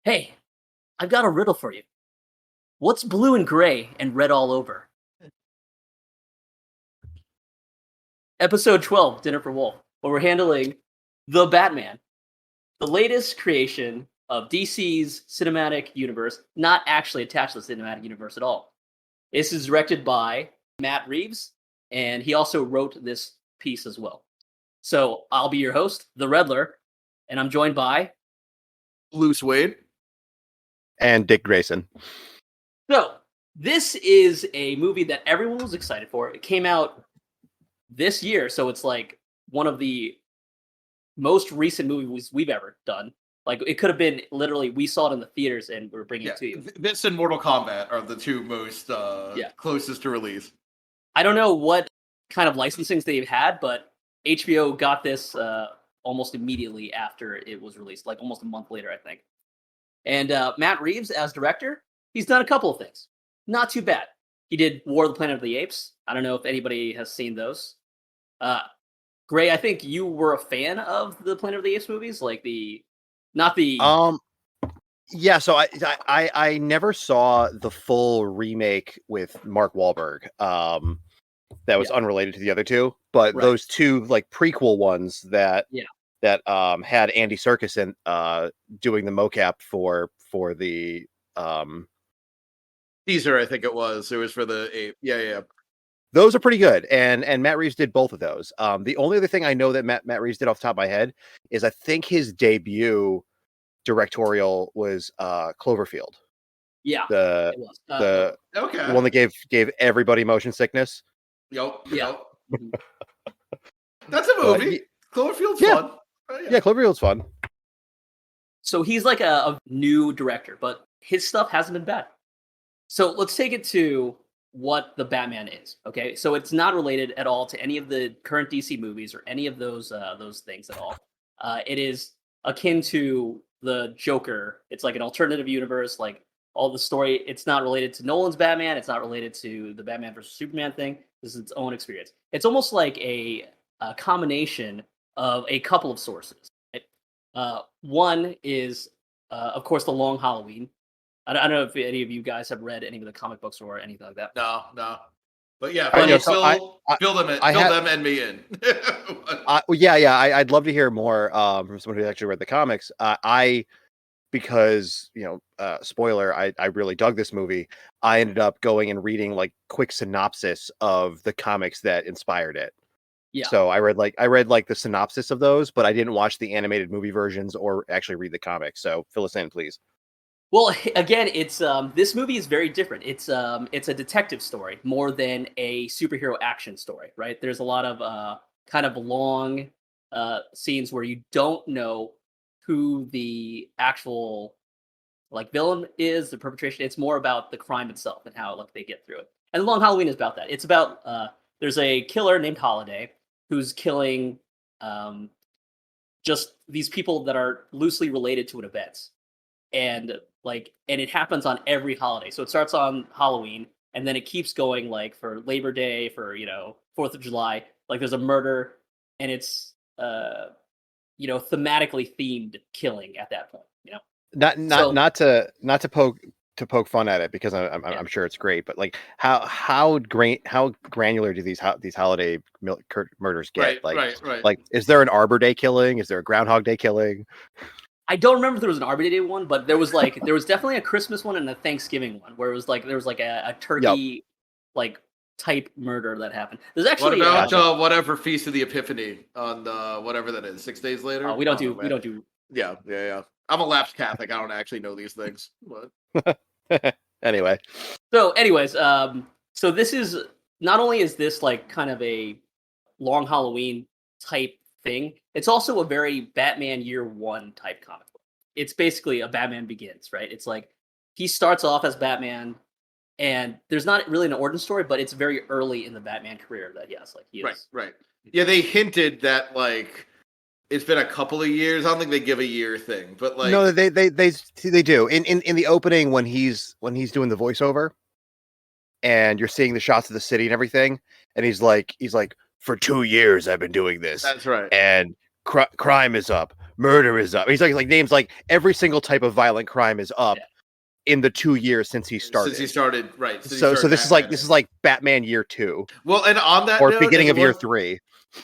Hey, I've got a riddle for you. What's blue and gray and red all over? Episode 12, Dinner for Wolf, where we're handling The Batman, the latest creation of DC's cinematic universe, not actually attached to the cinematic universe at all. This is directed by Matt Reeves, and he also wrote this piece as well. So I'll be your host, The Redler, and I'm joined by. Bruce Wade. And Dick Grayson. So this is a movie that everyone was excited for. It came out this year, so it's like one of the most recent movies we've ever done. Like, it could have been literally, we saw it in the theaters and we're bringing it to you. This and Mortal Kombat are the two most closest to release. I don't know what kind of licensings they've had, but HBO got this almost immediately after it was released, like almost a month later, I think. And Matt Reeves, as director, he's done a couple of things. Not too bad. He did War of the Planet of the Apes. I don't know if anybody has seen those. Gray, I think you were a fan of the Planet of the Apes movies, like Yeah, so I never saw the full remake with Mark Wahlberg. That was unrelated to the other two, but those two like prequel ones that had Andy Serkis in doing the mocap for the teaser, I think it was. It was for the ape. Yeah. Those are pretty good, and Matt Reeves did both of those. The only other thing I know that Matt Reeves did off the top of my head is I think his debut directorial was Cloverfield. Yeah, the one that gave everybody motion sickness. Yep. That's a movie. Cloverfield's fun. Yeah, Cloverfield's fun. So he's like a new director, but his stuff hasn't been bad. So let's take it to what the Batman is. Okay, so it's not related at all to any of the current DC movies or any of those things at all. It is akin to the Joker. It's like an alternative universe, like all the story. It's not related to Nolan's Batman. It's not related to the Batman versus Superman thing. This is its own experience. It's almost like a combination of a couple of sources. Right? One is, of course, The Long Halloween. I don't know if any of you guys have read any of the comic books or anything like that. No. But yeah, fill them and me in. I'd love to hear more from someone who actually read the comics. Because spoiler, I really dug this movie. I ended up going and reading like quick synopsis of the comics that inspired it. Yeah. So I read the synopsis of those, but I didn't watch the animated movie versions or actually read the comics. So fill us in, please. Well, again, it's this movie is very different. It's a detective story more than a superhero action story, right? There's a lot of kind of long scenes where you don't know who the actual like villain is, the perpetration. It's more about the crime itself and how like they get through it. And The Long Halloween is about that. It's about there's a killer named Holiday who's killing just these people that are loosely related to an event. And it happens on every holiday. So it starts on Halloween and then it keeps going like for Labor Day, for 4th of July. Like there's a murder and it's thematically themed killing at that point. Not to poke fun at it because I'm sure it's great, but like how granular do these holiday murders get? Right. Like, is there an Arbor Day killing? Is there a Groundhog Day killing? I don't remember if there was an Arbor Day one, but there was definitely a Christmas one and a Thanksgiving one where it was like there was like a turkey like type murder that happened. There's actually what about whatever Feast of the Epiphany on whatever that is, 6 days later. We don't do. Yeah. I'm a lapsed Catholic. I don't actually know these things. But... anyway. So, so this is not only is this like kind of a Long Halloween type thing, it's also a very Batman Year One type comic book. It's basically a Batman Begins, right? It's like he starts off as Batman, and there's not really an origin story, but it's very early in the Batman career that he is. Right. Yeah, they hinted that like it's been a couple of years. I don't think they give a year thing, but like no, they do in the opening when he's doing the voiceover, and you're seeing the shots of the city and everything, and he's like for 2 years I've been doing this. That's right. And crime is up, murder is up. He's like names like every single type of violent crime is up in the 2 years since he started. Since he started, right? So this is like Batman year 2. Well, and on that or note, beginning of year 3.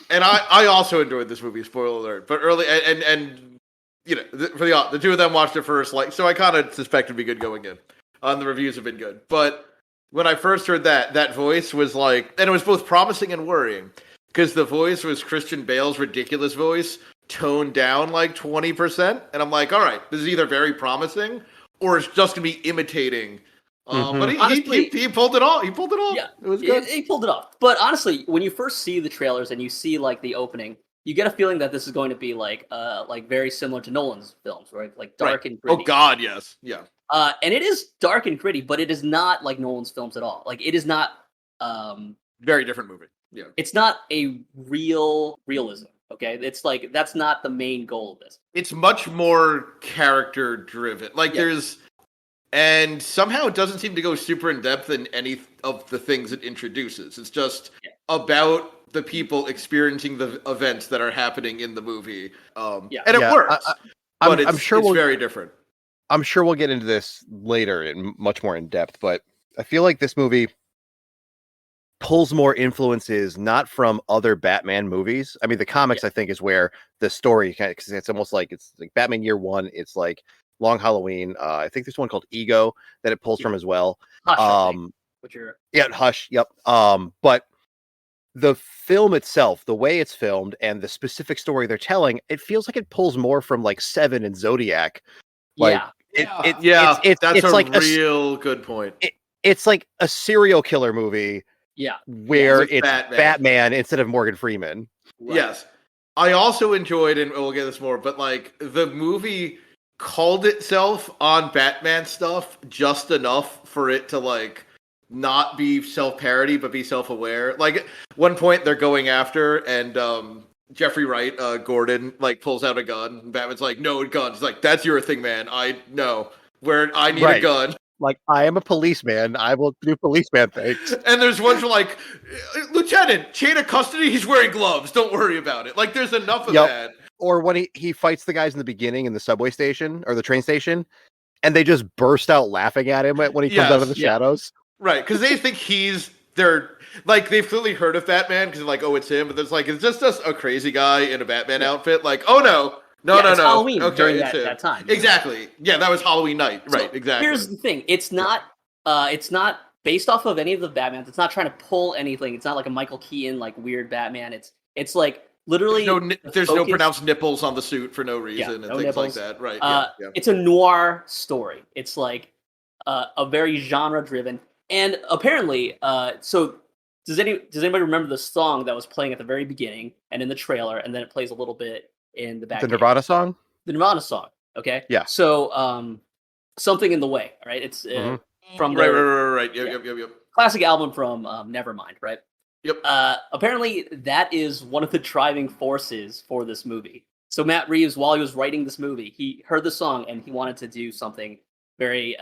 And I also enjoyed this movie. Spoiler alert! But early and you know, for the two of them watched it first, like, so I kind of suspect it'd be good going in. The reviews have been good, but when I first heard that voice was like, and it was both promising and worrying, because the voice was Christian Bale's ridiculous voice toned down like 20%, and I'm like, all right, this is either very promising or it's just gonna be imitating. But he pulled it off. He pulled it off. Yeah, it was good. He pulled it off. But honestly, when you first see the trailers and you see like the opening, you get a feeling that this is going to be like very similar to Nolan's films, right? Like dark and gritty. Oh God, yes, yeah. And it is dark and gritty, but it is not like Nolan's films at all. Like it is not. Very different movie. Yeah, it's not a realism. Okay, it's like that's not the main goal of this. It's much more character driven. Like there's. And somehow it doesn't seem to go super in depth in any of the things it introduces. It's just about the people experiencing the events that are happening in the movie. And it works. But I'm sure it's very different. I'm sure we'll get into this later in much more in depth, but I feel like this movie pulls more influences not from other Batman movies. I mean, the comics I think is where the story kind of, because it's almost like it's like Batman Year One. It's like Long Halloween. I think there's one called Ego that it pulls from as well. Hush, Hush. Yep. But the film itself, the way it's filmed, and the specific story they're telling, it feels like it pulls more from like Seven and Zodiac. Like, that's like a real good point. It's like a serial killer movie. Yeah, where it's Batman instead of Morgan Freeman. Right. Yes, I also enjoyed, and we'll get this more, but like the movie called itself on Batman stuff just enough for it to like not be self-parody but be self-aware. Like at one point they're going after and Jeffrey Wright, Gordon, like pulls out a gun and Batman's like, no guns. Like, that's your thing, man. I know where I need a gun. Like, I am a policeman. I will do policeman things. And there's ones where like, Lieutenant, chain of custody, he's wearing gloves. Don't worry about it. Like, there's enough of that. Or when he fights the guys in the beginning in the subway station or the train station, and they just burst out laughing at him when he comes out of the shadows. Right, because they think they've clearly heard of Batman because they're like, oh, it's him. But there's like, it's just a crazy guy in a Batman outfit. Like, oh no. No. Halloween during it's that time. Exactly. Yeah, that was Halloween night. So right, exactly. Here's the thing. It's not based off of any of the Batmans. It's not trying to pull anything. It's not like a Michael Keaton like weird Batman. It's like literally there's no pronounced nipples on the suit for no reason and things nipples. Like that. Right. It's a noir story. It's like a very genre driven. And apparently, so does anybody remember the song that was playing at the very beginning and in the trailer, and then it plays a little bit in the back? The Nirvana song? The Nirvana song. Okay. Yeah. So Something in the Way, right? It's from right. Yep. Classic album from Nevermind, right? Yep. Apparently, that is one of the driving forces for this movie. So Matt Reeves, while he was writing this movie, he heard the song and he wanted to do something very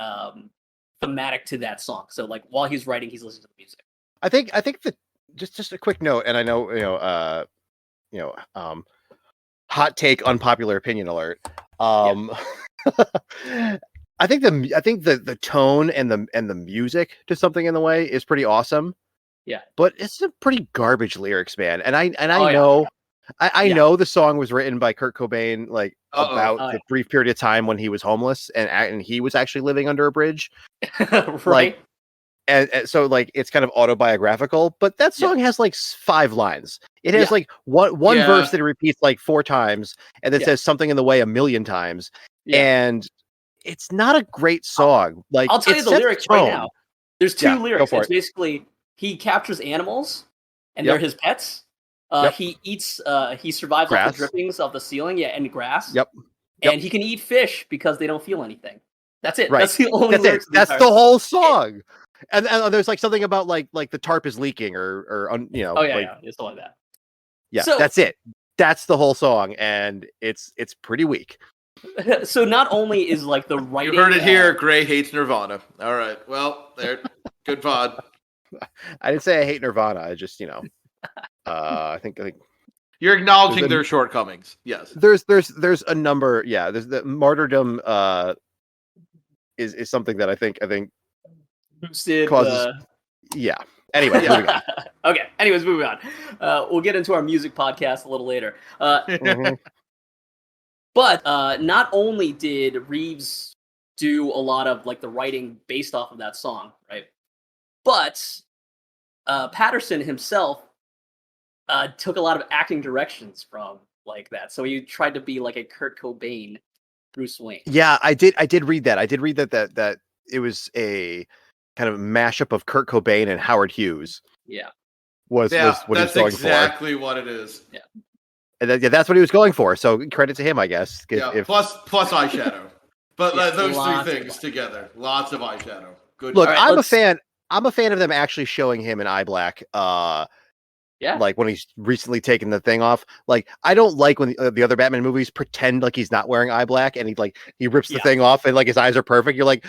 thematic to that song. So like while he's writing, he's listening to the music. I think that just a quick note, and I know hot take, unpopular opinion alert. I think the tone and the music to Something in the Way is pretty awesome. Yeah, but it's a pretty garbage lyrics, man. And I know the song was written by Kurt Cobain the brief period of time when he was homeless and he was actually living under a bridge, right? And so like it's kind of autobiographical, but that song has like 5 lines. It has like one verse that it repeats like 4 times, and then says Something in the Way 1,000,000 times, and it's not a great song. Like I'll tell you the lyrics right now. There's 2 lyrics. It's basically he captures animals and they're his pets. He eats. He survives off the drippings of the ceiling. And grass. Yep. And he can eat fish because they don't feel anything. That's it. Right. That's the only. That's the whole song. And there's like something about like the tarp is leaking or it's like that. Yeah, so, that's it. That's the whole song, and it's pretty weak. So not only is like the writing. You heard it here. Gray hates Nirvana. All right. Well, there. Good pod. I didn't say I hate Nirvana. I just I think You're acknowledging their shortcomings. Yes. There's a number. Yeah. There's the martyrdom. Is something that I think boosted causes. Yeah. Anyway, moving on. Okay. Anyways, moving on. We'll get into our music podcast a little later. But not only did Reeves do a lot of like the writing based off of that song, right? But Patterson himself took a lot of acting directions from like that. So he tried to be like a Kurt Cobain Bruce Wayne. Yeah, I did read that. I did read that it was a kind of mashup of Kurt Cobain and Howard Hughes. Yeah. Was what he was going exactly what it is. Yeah. And that's what he was going for. So credit to him, I guess. Plus eyeshadow. But those three things together, lots of eyeshadow. Good. Look, I'm a fan. I'm a fan of them actually showing him in eye black. Yeah. Like when he's recently taken the thing off. Like I don't like when the other Batman movies pretend like he's not wearing eye black and he rips the thing off and like his eyes are perfect. You're like,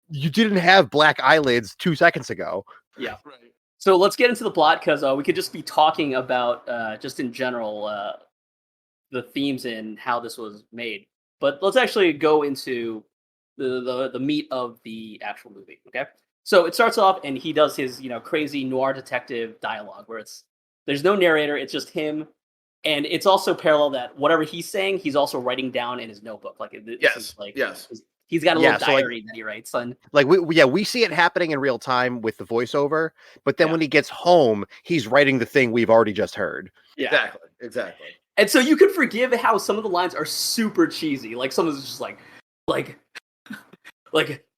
you didn't have black eyelids 2 seconds ago. Yeah. Right. So let's get into the plot because we could just be talking about just in general the themes and how this was made. But let's actually go into the meat of the actual movie. Okay. So it starts off and he does his crazy noir detective dialogue where there's no narrator. It's just him. And it's also parallel that whatever he's saying, he's also writing down in his notebook. Like he's got a little diary that he writes on. Like we see it happening in real time with the voiceover, but then when he gets home, he's writing the thing we've already just heard. Yeah, exactly. And so you could forgive how some of the lines are super cheesy. Like some of it's just like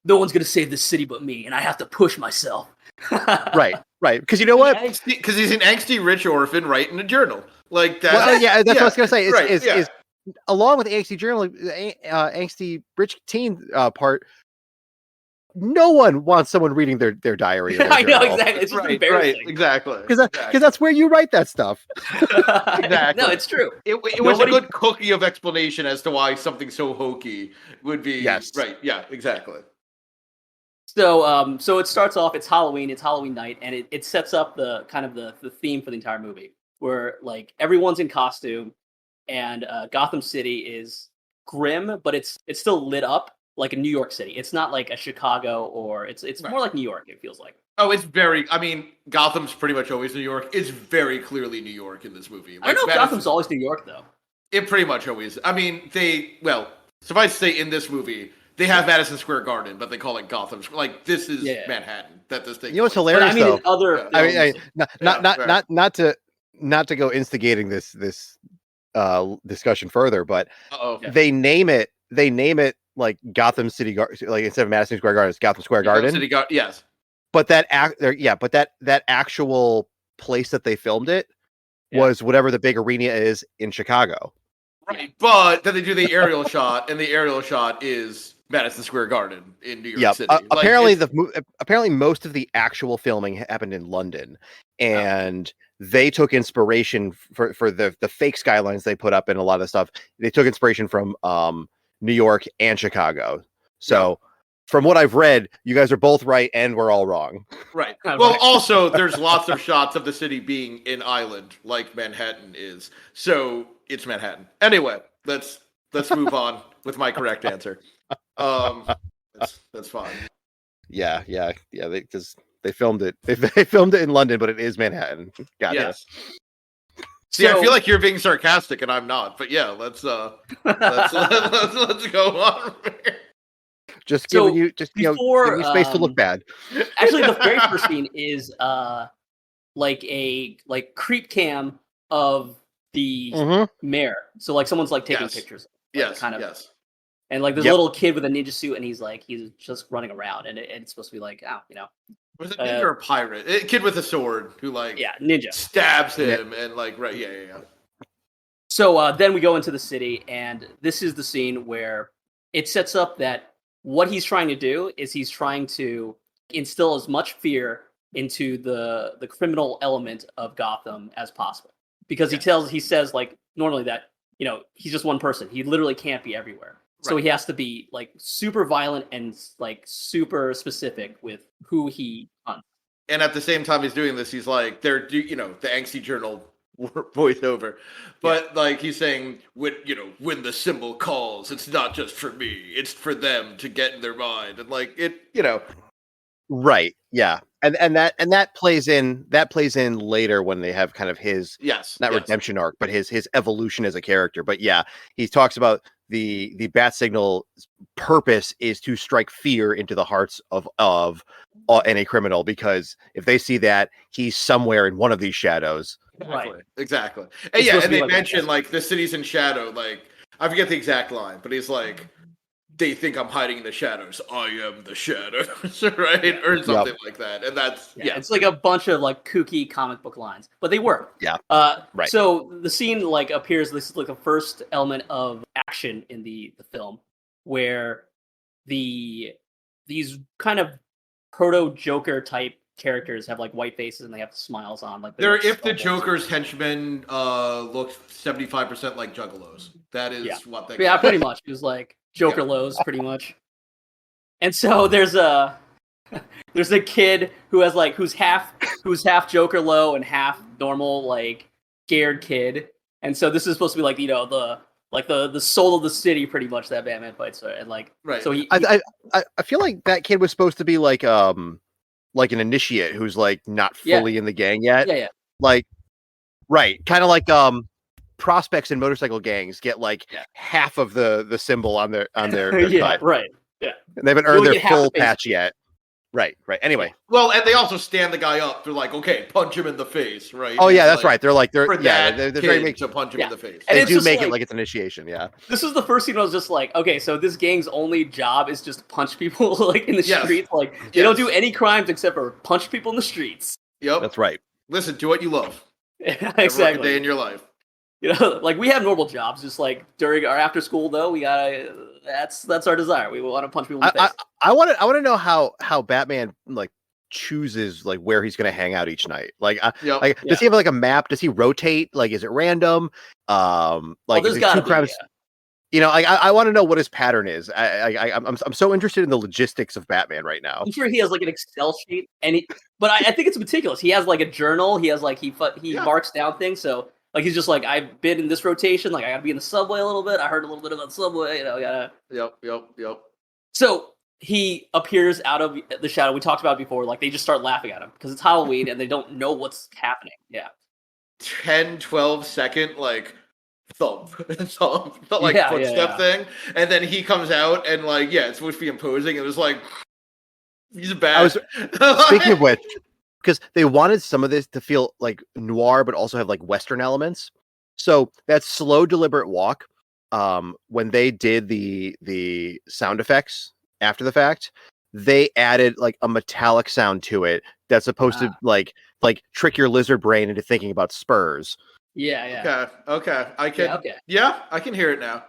no one's gonna save this city but me, and I have to push myself. Right. Because you know what? Because he's an angsty rich orphan writing a journal. Like that. Well, that's what I was gonna say. Is along with the angsty journal, angsty rich teen part. No one wants someone reading their diary. I know exactly. It's just embarrassing. Right, exactly. Because that's where you write that stuff. Exactly. No, it's true. It was a good cookie of explanation as to why something so hokey would be. Yes. Right. Yeah. Exactly. So so it starts off. It's Halloween night, and it sets up the kind of the theme for the entire movie, where like everyone's in costume, and Gotham City is grim, but it's still lit up. Like in New York City. It's not like a Chicago or it's more like New York, it feels like. Oh, it's very, I mean, Gotham's pretty much always New York. It's very clearly New York in this movie. Like, I don't know if Gotham's always New York, though. It pretty much always, I mean, suffice to say in this movie, they have Madison Square Garden, but they call it Gotham. Like, this is Manhattan that this thing. You know what's hilarious, but, I mean, though? Not to go instigating this discussion further, but they name it like Gotham City, like instead of Madison Square Garden, it's Gotham Square Garden. Yes. But that actual place that they filmed it was whatever the big arena is in Chicago. Right. But then they do the aerial shot, and the aerial shot is Madison Square Garden in New York City. Apparently most of the actual filming happened in London, and they took inspiration for the fake skylines they put up and a lot of stuff. They took inspiration from New York and Chicago. So from what I've read, you guys are both right and we're all wrong. Right. Well, also there's lots of shots of the city being in island like Manhattan is. So it's Manhattan. Anyway, let's move on with my correct answer. That's fine. Yeah. Because they filmed it. They filmed it in London, but it is Manhattan. Gotcha. Yes. See, I feel like you're being sarcastic, and I'm not. But yeah, let's go on. Just giving you space to look bad. Actually, the very first scene is like a creep cam of the mayor. So like someone's like taking pictures. Yes. And like this little kid with a ninja suit, and he's just running around, and it's supposed to be like, was it ninja or a pirate? A kid with a sword who ninja stabs him and yeah. So then we go into the city, and this is the scene where it sets up that what he's trying to do is he's trying to instill as much fear into the criminal element of Gotham as possible, because he says like normally that he's just one person. He literally can't be everywhere. So he has to be like super violent and like super specific with who he hunts. And at the same time he's doing this, he's like, the angsty journal voiceover, but like he's saying, when the symbol calls, it's not just for me, it's for them to get in their mind, and like Right. Yeah. And that plays in later when they have kind of his not redemption arc, but his evolution as a character. But yeah, he talks about the bat signal purpose is to strike fear into the hearts of any criminal, because if they see that he's somewhere in one of these shadows. Exactly. And and they mention like the city's in shadow, like I forget the exact line, but he's like, they think I'm hiding in the shadows. I am the shadows, right? Yeah. Or something like that. And that's it's like a bunch of like kooky comic book lines, but they work. Yeah. Right. So the scene like appears. This is like the first element of action in the film, where these kind of proto Joker type characters have like white faces and they have smiles on. Like they're if the Joker's henchmen looked 75% like Juggalos. That is what they. Yeah, pretty much. It was like Joker lows, pretty much. And so there's a kid who has like who's half Joker low and half normal, like scared kid. And so this is supposed to be like the soul of the city, pretty much, that Batman fights. And like so I feel like that kid was supposed to be like an initiate who's like not fully in the gang yet. Yeah. Like right, kind of like prospects in motorcycle gangs get like half of the symbol on their side. Right. Yeah. And they haven't earned their full patch yet. Right. Anyway. Well, and they also stand the guy up. They're like, okay, punch him in the face, right? Oh yeah, that's right. They're they're very make to punch him in the face. And they do make it like it's initiation, yeah. This is the first scene I was just like, okay, so this gang's only job is just punch people like in the streets. Like they don't do any crimes except for punch people in the streets. Yep. That's right. Listen, do what you love. Exactly. Every day in your life. Like we have normal jobs, just like during our after school though, we gotta that's our desire. We want to punch people in the face. I want to know how Batman like chooses like where he's going to hang out each night. Like, does he have like a map? Does he rotate? Like, is it random? Like there's got 2 crimes. I want to know what his pattern is. I'm so interested in the logistics of Batman right now. I'm sure he has like an Excel sheet, but I think it's meticulous. He has like a journal. He has like he marks down things. So like he's just like, I've been in this rotation. Like I gotta be in the subway a little bit. I heard a little bit about the subway. Gotta. Yep. So he appears out of the shadow. We talked about it before. Like they just start laughing at him because it's Halloween and they don't know what's happening. Yeah. 10, 12 second like thump like footstep thing, and then he comes out and like it's supposed to be imposing. It was like he's bad. Speaking of which, because they wanted some of this to feel like noir, but also have like Western elements. So that slow, deliberate walk, when they did the sound effects after the fact, they added like a metallic sound to it that's supposed to like trick your lizard brain into thinking about spurs. Yeah. Okay. I can hear it now.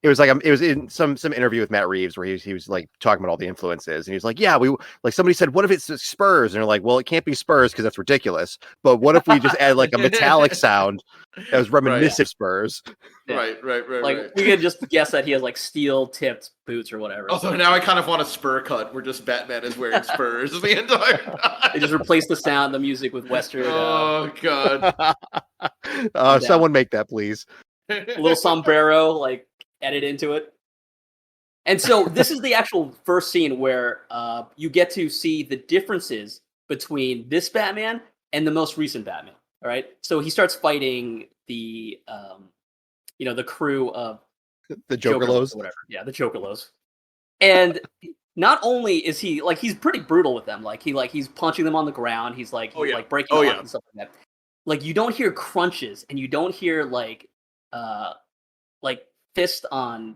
It was like it was in some interview with Matt Reeves where he was like talking about all the influences, and he was like, "Yeah, we like somebody said, what if it's Spurs?" And they're like, "Well, it can't be Spurs because that's ridiculous. But what if we just add like a metallic sound that was reminiscent of Spurs?" Yeah. Right. Like we could just guess that he has like steel tipped boots or whatever. Also, now I kind of want a spur cut where just Batman is wearing spurs the entire time. They just replace the music with Western. Oh God! Someone make that, please. A little sombrero, like edit into it. And so this is the actual first scene where you get to see the differences between this Batman and the most recent Batman. All right, so he starts fighting the crew of the Jokerlos or whatever. Yeah, the Jokerlos. And not only is he like he's pretty brutal with them. Like he's punching them on the ground. He's like breaking them up and stuff like that. Like you don't hear crunches and you don't hear like fist on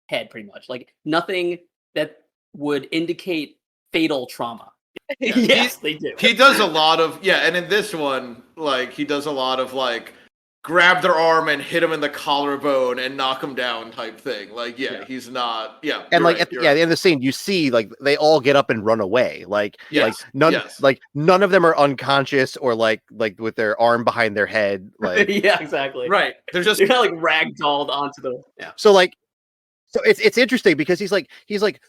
head, pretty much. Like nothing that would indicate fatal trauma. Yes, they do. He does a lot of and in this one, like he does a lot of like grab their arm and hit him in the collarbone and knock him down type thing. Like he's not and like at the end of the scene you see like they all get up and run away. Like none of them are unconscious or like with their arm behind their head. Like yeah, exactly. Right. They're kind of like ragdolled onto the So it's interesting because he's like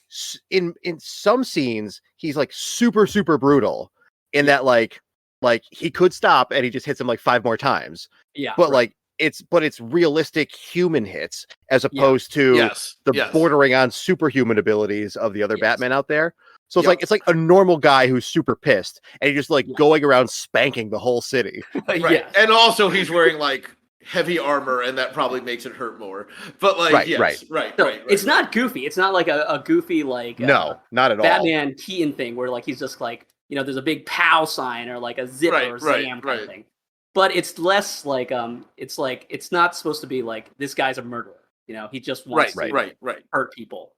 in some scenes he's like super brutal in that like like he could stop and he just hits him like 5 more times. Yeah. But right. like it's realistic human hits as opposed to Yes. the Yes. bordering on superhuman abilities of the other Yes. Batman out there. So Yep. it's like a normal guy who's super pissed and he's just like Yeah. going around spanking the whole city. Right. Yes. And also he's wearing like heavy armor, and that probably makes it hurt more. But like, Right, yes, right. So it's not goofy. It's not like a goofy like No, not at all. Batman Keaton thing where like he's just like, you know, there's a big pow sign or like a zip Right, or right, zam kind right. of thing. But it's less like it's not supposed to be like this guy's a murderer. You know, he just wants to Right. hurt people.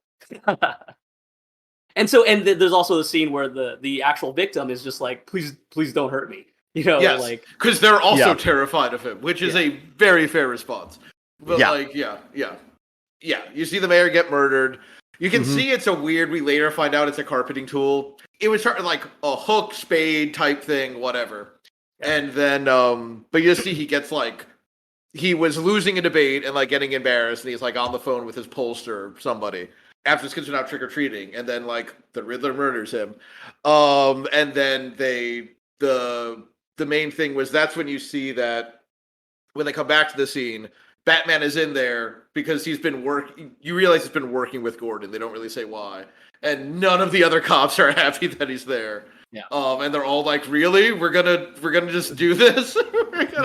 And there's also the scene where the actual victim is just like, please don't hurt me. You know, Yes, like because they're also Yeah. terrified of him, which is a very fair response. But Yeah. like, yeah. You see the mayor get murdered. You can Mhm. see it's a weird. We later find out it's a carpeting tool. It was sort of like a hook, spade type thing, whatever. And then, but you see he gets like, he was losing a debate and like getting embarrassed, and he's like on the phone with his pollster, somebody, after his kids are out trick or treating, and then like the Riddler murders him. And then the main thing was that's when you see that when they come back to the scene, Batman is in there because he's been you realize he's been working with Gordon. They don't really say why. And none of the other cops are happy that he's there. Yeah. And they're all like, really? We're gonna just do this?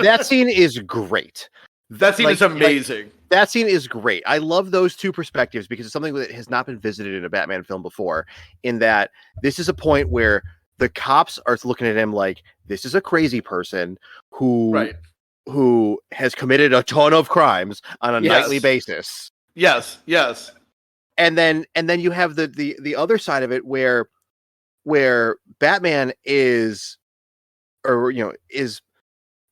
That scene is great. That scene is amazing. That scene is great. I love those two perspectives because it's something that has not been visited in a Batman film before, in that this is a point where the cops are looking at him like, this is a crazy person who has committed a ton of crimes on a nightly basis. Yes. And then you have the other side of it where Batman is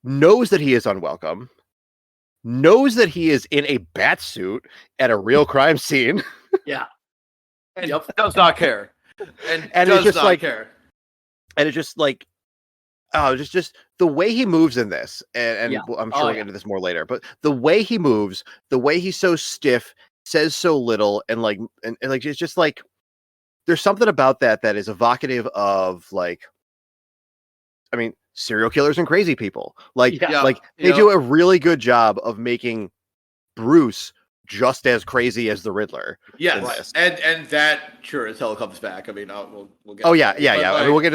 knows that he is unwelcome, knows that he is in a bat suit at a real crime scene. Yeah. And does not care. And it's does just not like care. And it's just like, just the way he moves in this, and Yeah. I'm sure we'll get into this more later, but the way he moves, the way he's so stiff, says so little, and like it's just like there's something about that is evocative of like, I mean, serial killers and crazy people. Like they do a really good job of making Bruce just as crazy as the Riddler. Yes, and that sure as hell comes back. I mean, we'll get. Oh yeah. Like, I mean, we'll get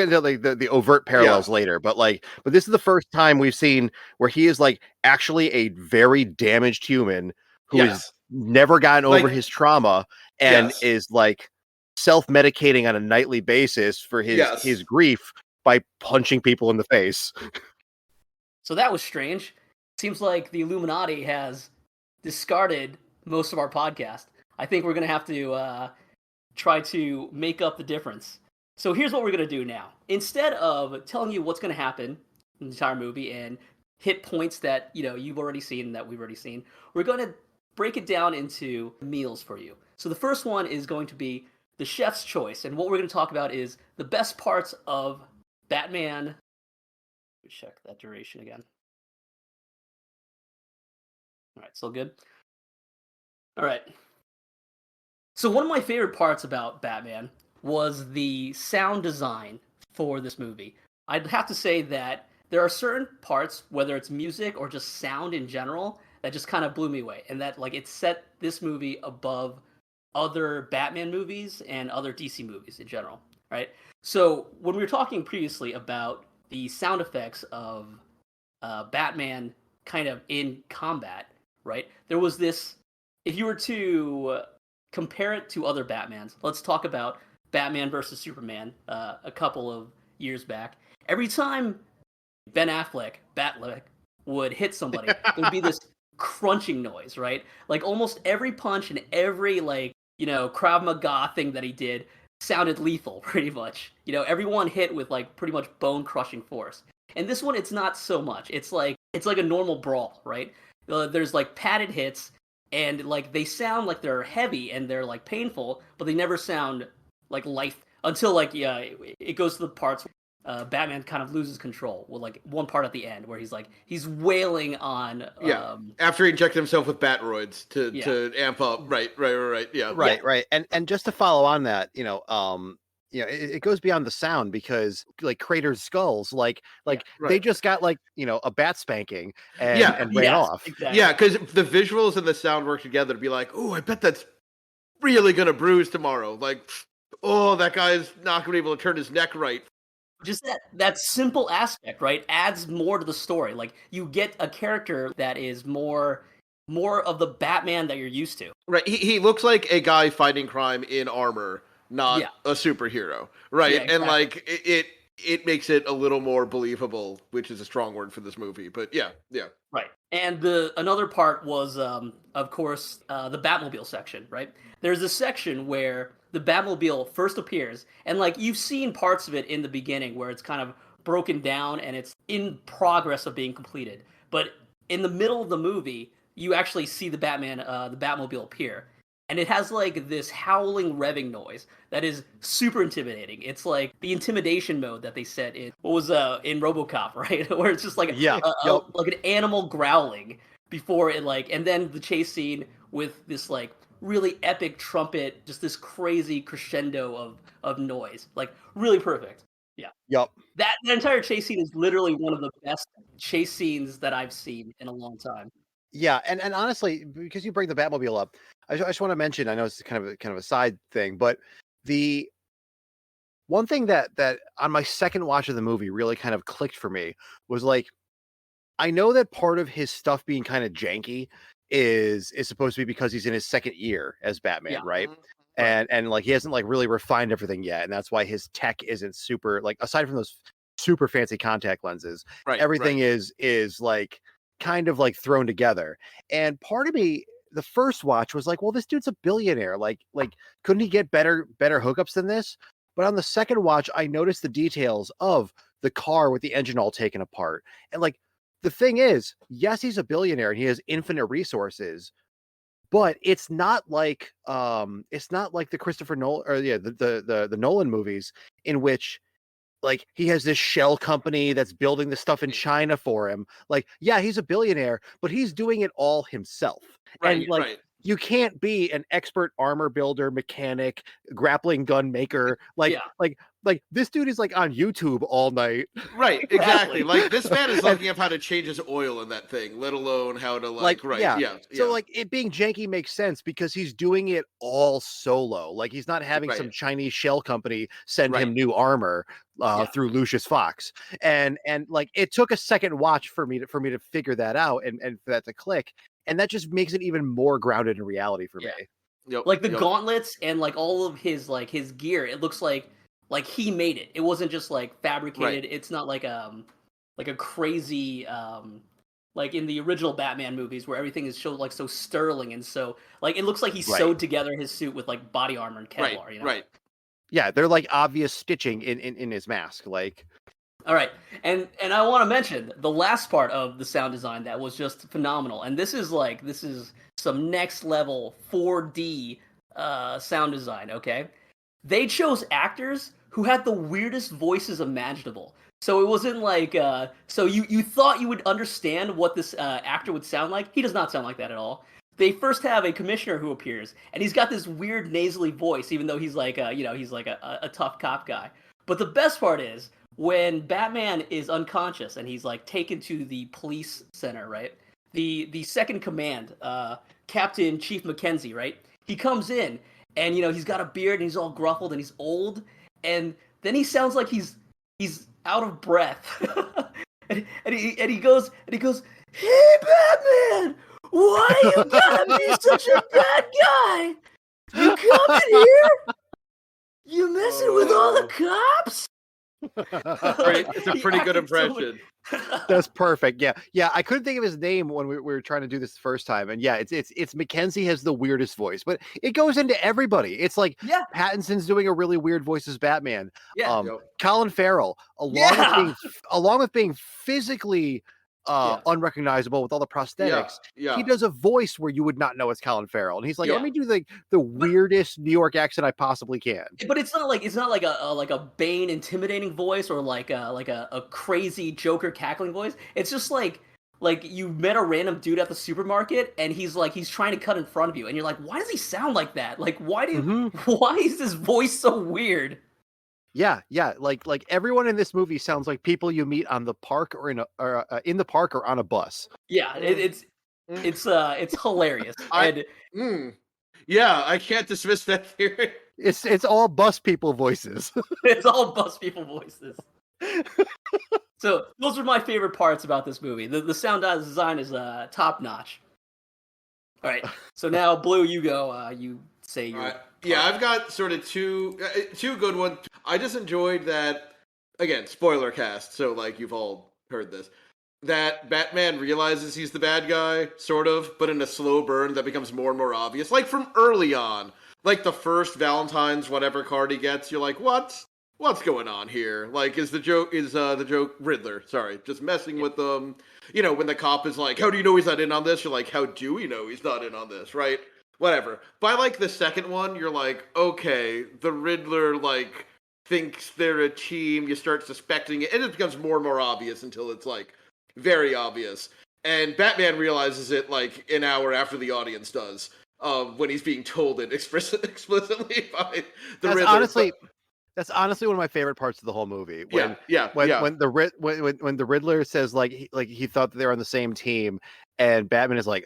into like the overt parallels later, but this is the first time we've seen where he is like actually a very damaged human who has never gotten over his trauma and is like self-medicating on a nightly basis for his grief by punching people in the face. So that was strange. Seems like the Illuminati has discarded most of our podcast. I think we're going to have to try to make up the difference. So here's what we're going to do now. Instead of telling you what's going to happen in the entire movie and hit points that, you know, you've already seen and that we've already seen, we're going to break it down into meals for you. So the first one is going to be the chef's choice. And what we're going to talk about is the best parts of Batman. Let me check that duration again. All right, still good? All right. So one of my favorite parts about Batman was the sound design for this movie. I'd have to say that there are certain parts, whether it's music or just sound in general, that just kind of blew me away. And that, like, it set this movie above other Batman movies and other DC movies in general, right? So when we were talking previously about the sound effects of Batman kind of in combat, right? There was this, if you were to compare it to other Batmans, let's talk about Batman versus Superman a couple of years back. Every time Ben Affleck, Batfleck, would hit somebody, there'd be this crunching noise, right? Like almost every punch and every, like, you know, Krav Maga thing that he did sounded lethal, pretty much. You know, everyone hit with like pretty much bone-crushing force. And this one, it's not so much. It's like a normal brawl, right? There's like padded hits, and like they sound like they're heavy and they're like painful, but they never sound like life until like it goes to the parts where Batman kind of loses control. Well, like one part at the end where he's wailing on after he injected himself with Batroids to amp up. Right. Yeah. Right. And just to follow on that, you know, it goes beyond the sound because like Crater's skulls, like Yeah, they right. just got like a bat spanking Yeah. and ran yes, off. exactly. Yeah, because the visuals and the sound work together to be like, oh, I bet that's really gonna bruise tomorrow. Like, oh, that guy's not gonna be able to turn his neck right. Just that simple aspect, right, adds more to the story. Like you get a character that is more of the Batman that you're used to. Right. He looks like a guy fighting crime in armor, Yeah, not a superhero. Right. yeah, And exactly. like it makes it a little more believable, which is a strong word for this movie. But yeah, yeah. Right. And the another part was, of course, the Batmobile section. Right. There's a section where the Batmobile first appears, and like you've seen parts of it in the beginning where it's kind of broken down and it's in progress of being completed. But in the middle of the movie, you actually see the Batmobile appear, and it has like this howling revving noise that is super intimidating. It's like the intimidation mode that they set in what was in RoboCop, right? Where it's just like Yeah. Yep. like an animal growling before it like, and then the chase scene with this like really epic trumpet, just this crazy crescendo of noise, like really perfect. Yeah, Yep. that entire chase scene is literally one of the best chase scenes that I've seen in a long time. Yeah, and honestly, because you bring the Batmobile up, I just want to mention. I know it's kind of a side thing, but the one thing that on my second watch of the movie really kind of clicked for me was like I know that part of his stuff being kind of janky is supposed to be because he's in his second year as Batman, Yeah, right? Mhm. Right. And like he hasn't like really refined everything yet, and that's why his tech isn't super like aside from those super fancy contact lenses, Right. everything Right. is like kind of like thrown together. And part of me the first watch was like, well, this dude's a billionaire. Like couldn't he get better hookups than this? But on the second watch, I noticed the details of the car with the engine all taken apart. And like the thing is, yes, he's a billionaire and he has infinite resources, but it's not like the Christopher Nolan or yeah, the Nolan movies in which like he has this shell company that's building the stuff in China for him. Like, yeah, he's a billionaire, but he's doing it all himself. And Right. like Right. you can't be an expert armor builder, mechanic, grappling gun maker. Like yeah, like this dude is like on YouTube all night. Right. Exactly. exactly. Like this man is And looking up how to change his oil in that thing, let alone how to like, like. Right. yeah. Yeah. So Yeah. like it being janky makes sense because he's doing it all solo. Like he's not having some Right. Chinese shell company send Right. him new armor Yeah. through Lucius Fox. And like it took a second watch for me to figure that out and for that to click. And that just makes it even more grounded in reality for me. Yeah. Yep. Like the Yep. gauntlets and like all of his gear, it looks like he made it. It wasn't just like Right. fabricated. It's not like a crazy like in the original Batman movies where everything is showed like so sterling and so like it looks like he Right. sewed together his suit with like body armor and Right. Kevlar, you know. Right. Yeah, they're like obvious stitching in his mask. Like All right, and I want to mention the last part of the sound design that was just phenomenal, and this is some next level 4D sound design. Okay, they chose actors who had the weirdest voices imaginable. So it wasn't like so you thought you would understand what this actor would sound like. He does not sound like that at all. They first have a commissioner who appears, and he's got this weird nasally voice, even though he's like he's like a tough cop guy. But the best part is when Batman is unconscious and he's like taken to the police center, right? The second command, Captain Chief Mackenzie, right? He comes in and he's got a beard and he's all gruffled and he's old, and then he sounds like he's out of breath. and he goes, "Hey Batman, why you gotta be such a bad guy? You coming here? You messing with all the cops?" It's a He pretty good acted so- impression. That's perfect. Yeah. I couldn't think of his name when we were trying to do this the first time, and yeah, it's Mackenzie has the weirdest voice, but it goes into everybody. It's like Yeah, Pattinson's doing a really weird voice as Batman. yeah, Yep. Colin Farrell, Yeah. along with being physically Yeah. unrecognizable with all the Yeah. prosthetics, Yeah. he does a voice where you would not know it's Colin Farrell, and he's like, Yeah. "Let me do the weirdest New York accent I possibly can." But it's not like a Bane intimidating voice or like a crazy Joker cackling voice. It's just like you met a random dude at the supermarket and he's trying to cut in front of you and you're like, why does he sound like that? Like why Mhm. why is this voice so weird? Yeah, like everyone in this movie sounds like people you meet on the park or in the park or on a bus. Yeah, Mm, mm, it's hilarious, I and mm, yeah, I can't dismiss that theory. It's all bus people voices. it's all bus people voices. So those are my favorite parts about this movie. The sound design is top notch. All right, so now Blue, you go. You say All your right. Yeah, part. I've got sort of two good ones. I just enjoyed that again, spoiler cast, so like you've all heard this. That Batman realizes he's the bad guy, sort of, but in a slow burn that becomes more and more obvious. Like from early on. Like the first Valentine's whatever card he gets, you're like, what? What's going on here? Like, is the joke Riddler? Sorry, just messing Yeah. with them. You know, when the cop is like, "How do you know he's not in on this?" You're like, "How do we know he's not in on this?" Right? Whatever. By like the second one, you're like, okay, the Riddler like thinks they're a team. You start suspecting it, and it becomes more and more obvious until it's like very obvious. And Batman realizes it like an hour after the audience does, when he's being told it explicitly by the That's Riddler. honestly That's honestly one of my favorite parts of the whole movie. Yeah, yeah, When yeah. when the when the Riddler says like he thought that they were on the same team, and Batman is like,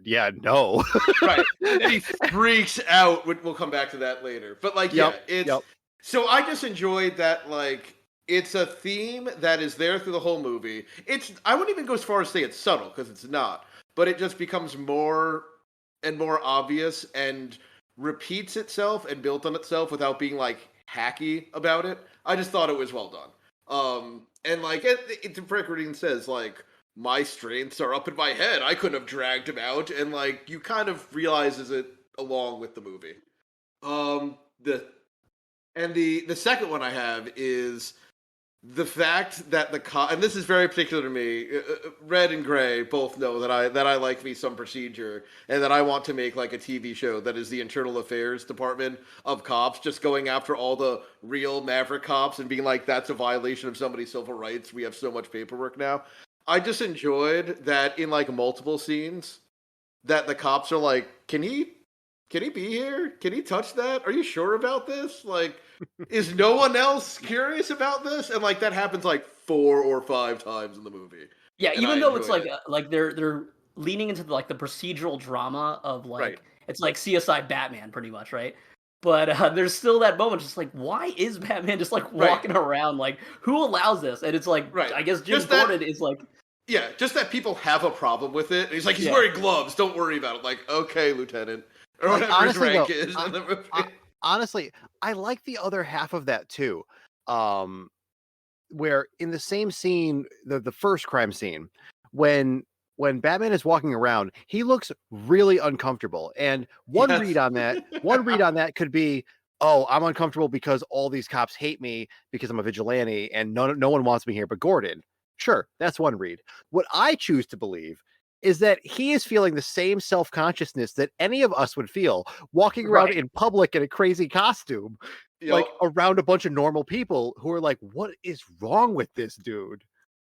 yeah, no. Right. And then he freaks out. We'll come back to that later. But like, yeah, Yep, it's yep. so I just enjoyed that. Like, it's a theme that is there through the whole movie. I wouldn't even go as far as say it's subtle because it's not, but it just becomes more and more obvious and repeats itself and built on itself without being like hacky about it. I just thought it was well done. And like Brickardine says, like my strengths are up in my head. I couldn't have dragged him out, and like you kind of realizes it along with the movie. The and the second one I have is the fact that the cop, and this is very particular to me. Red and Gray both know that I like me some procedure, and that I want to make like a TV show that is the internal affairs department of cops, just going after all the real maverick cops and being like, that's a violation of somebody's civil rights. We have so much paperwork now. I just enjoyed that in like multiple scenes that the cops are like, can he be here? Can he touch that? Are you sure about this? Like, is no one else curious about this? And like that happens like 4 or 5 times in the movie, Yeah, and I even though it's enjoyed it. like they're leaning into the procedural drama of Right, like it's like CSI Batman pretty much, right? But there's still that moment, just like why is Batman just like right, walking around? Like who allows this? And it's like right. I guess Jim Just that, Gordon is like yeah, just that people have a problem with it. And he's like, he's yeah wearing gloves. Don't worry about it. Like, okay, Lieutenant, or Like whatever his honestly rank though, is in the movie. honestly, I like the other half of that too. Um, where in the same scene, the first crime scene, when when Batman is walking around, he looks really uncomfortable. And Yes. one read on that could be, oh, I'm uncomfortable because all these cops hate me because I'm a vigilante and no one wants me here but Gordon. Sure, that's one read. What I choose to believe is that he is feeling the same self-consciousness that any of us would feel walking around right. in public in a crazy costume, Yup. like around a bunch of normal people who are like, what is wrong with this dude?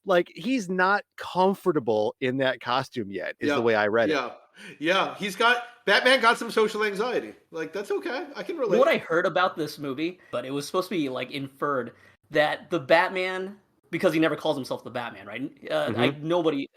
Like he's not comfortable in that costume yet, is the Yeah, way I read it. yeah, yeah. Batman got some social anxiety. Like that's okay. I can You know what relate. I heard about this movie? But it was supposed to be like inferred that the Batman, because he never calls himself the Batman, right? Hmm. Nobody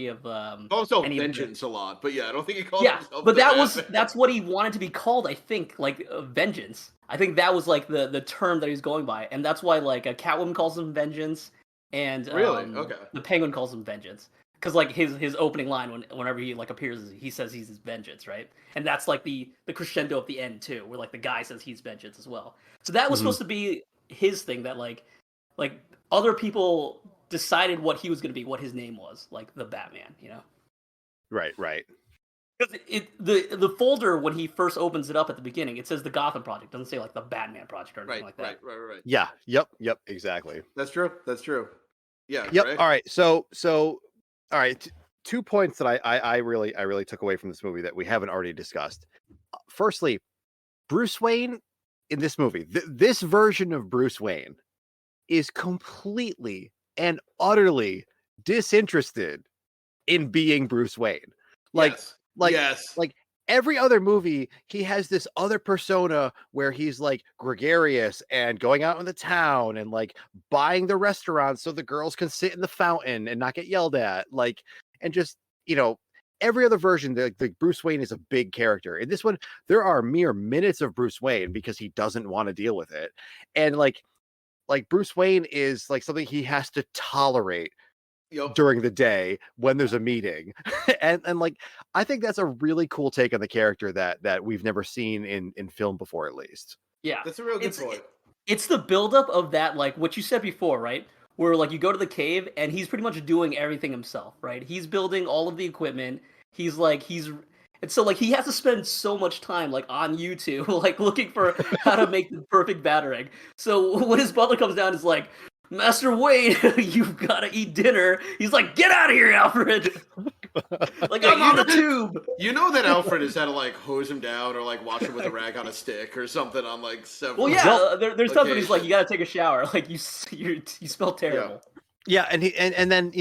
of Calls himself any of the Vengeance a lot, but yeah, I don't think he calls yeah, himself but the Batman. that's what he wanted to be called. I think like Vengeance. I think that was like the term that he was going by, and that's why like a Catwoman calls him Vengeance, and Really? Okay. the Penguin calls him Vengeance. Because like his opening line whenever he like appears, he says he's his vengeance, right? And that's like the crescendo of the end too, where like the guy says he's vengeance as well. So that was Hmm. supposed to be his thing that like other people decided what he was going to be, what his name was, like the Batman, you know? Right, right. Because the folder when he first opens it up at the beginning, it says the Gotham Project, it doesn't say like the Batman Project or anything Right, like right, that. right, right, right. Yeah. Yep. Exactly. That's true. That's true. Yeah, Yep. Gray. All right. So all right. 2 points that I really took away from this movie that we haven't already discussed. Firstly, Bruce Wayne in this movie, this version of Bruce Wayne is completely and utterly disinterested in being Bruce Wayne. Like Yes. like Yes. like every other movie, he has this other persona where he's like gregarious and going out in the town and like buying the restaurant so the girls can sit in the fountain and not get yelled at. Like, and just, every other version, the Bruce Wayne is a big character. In this one, there are mere minutes of Bruce Wayne because he doesn't want to deal with it. And like Bruce Wayne is like something he has to tolerate during the day when there's a meeting. and like I think that's a really cool take on the character that we've never seen in film before, at least. Yeah. That's a real good point. It's the buildup of that, like what you said before, right? Where like you go to the cave and he's pretty much doing everything himself, right? He's building all of the equipment. And so like he has to spend so much time like on YouTube, like looking for how to make the perfect battering. So when his butler comes down, is like, Master Wayne, you've got to eat dinner. He's like, get out of here, Alfred. Like, I'm on the tube. You know that Alfred has had to like hose him down or like wash him with a rag on a stick or something on like several. Well, yeah, there's stuff that he's like, you got to take a shower. Like you smell terrible. Yeah, and then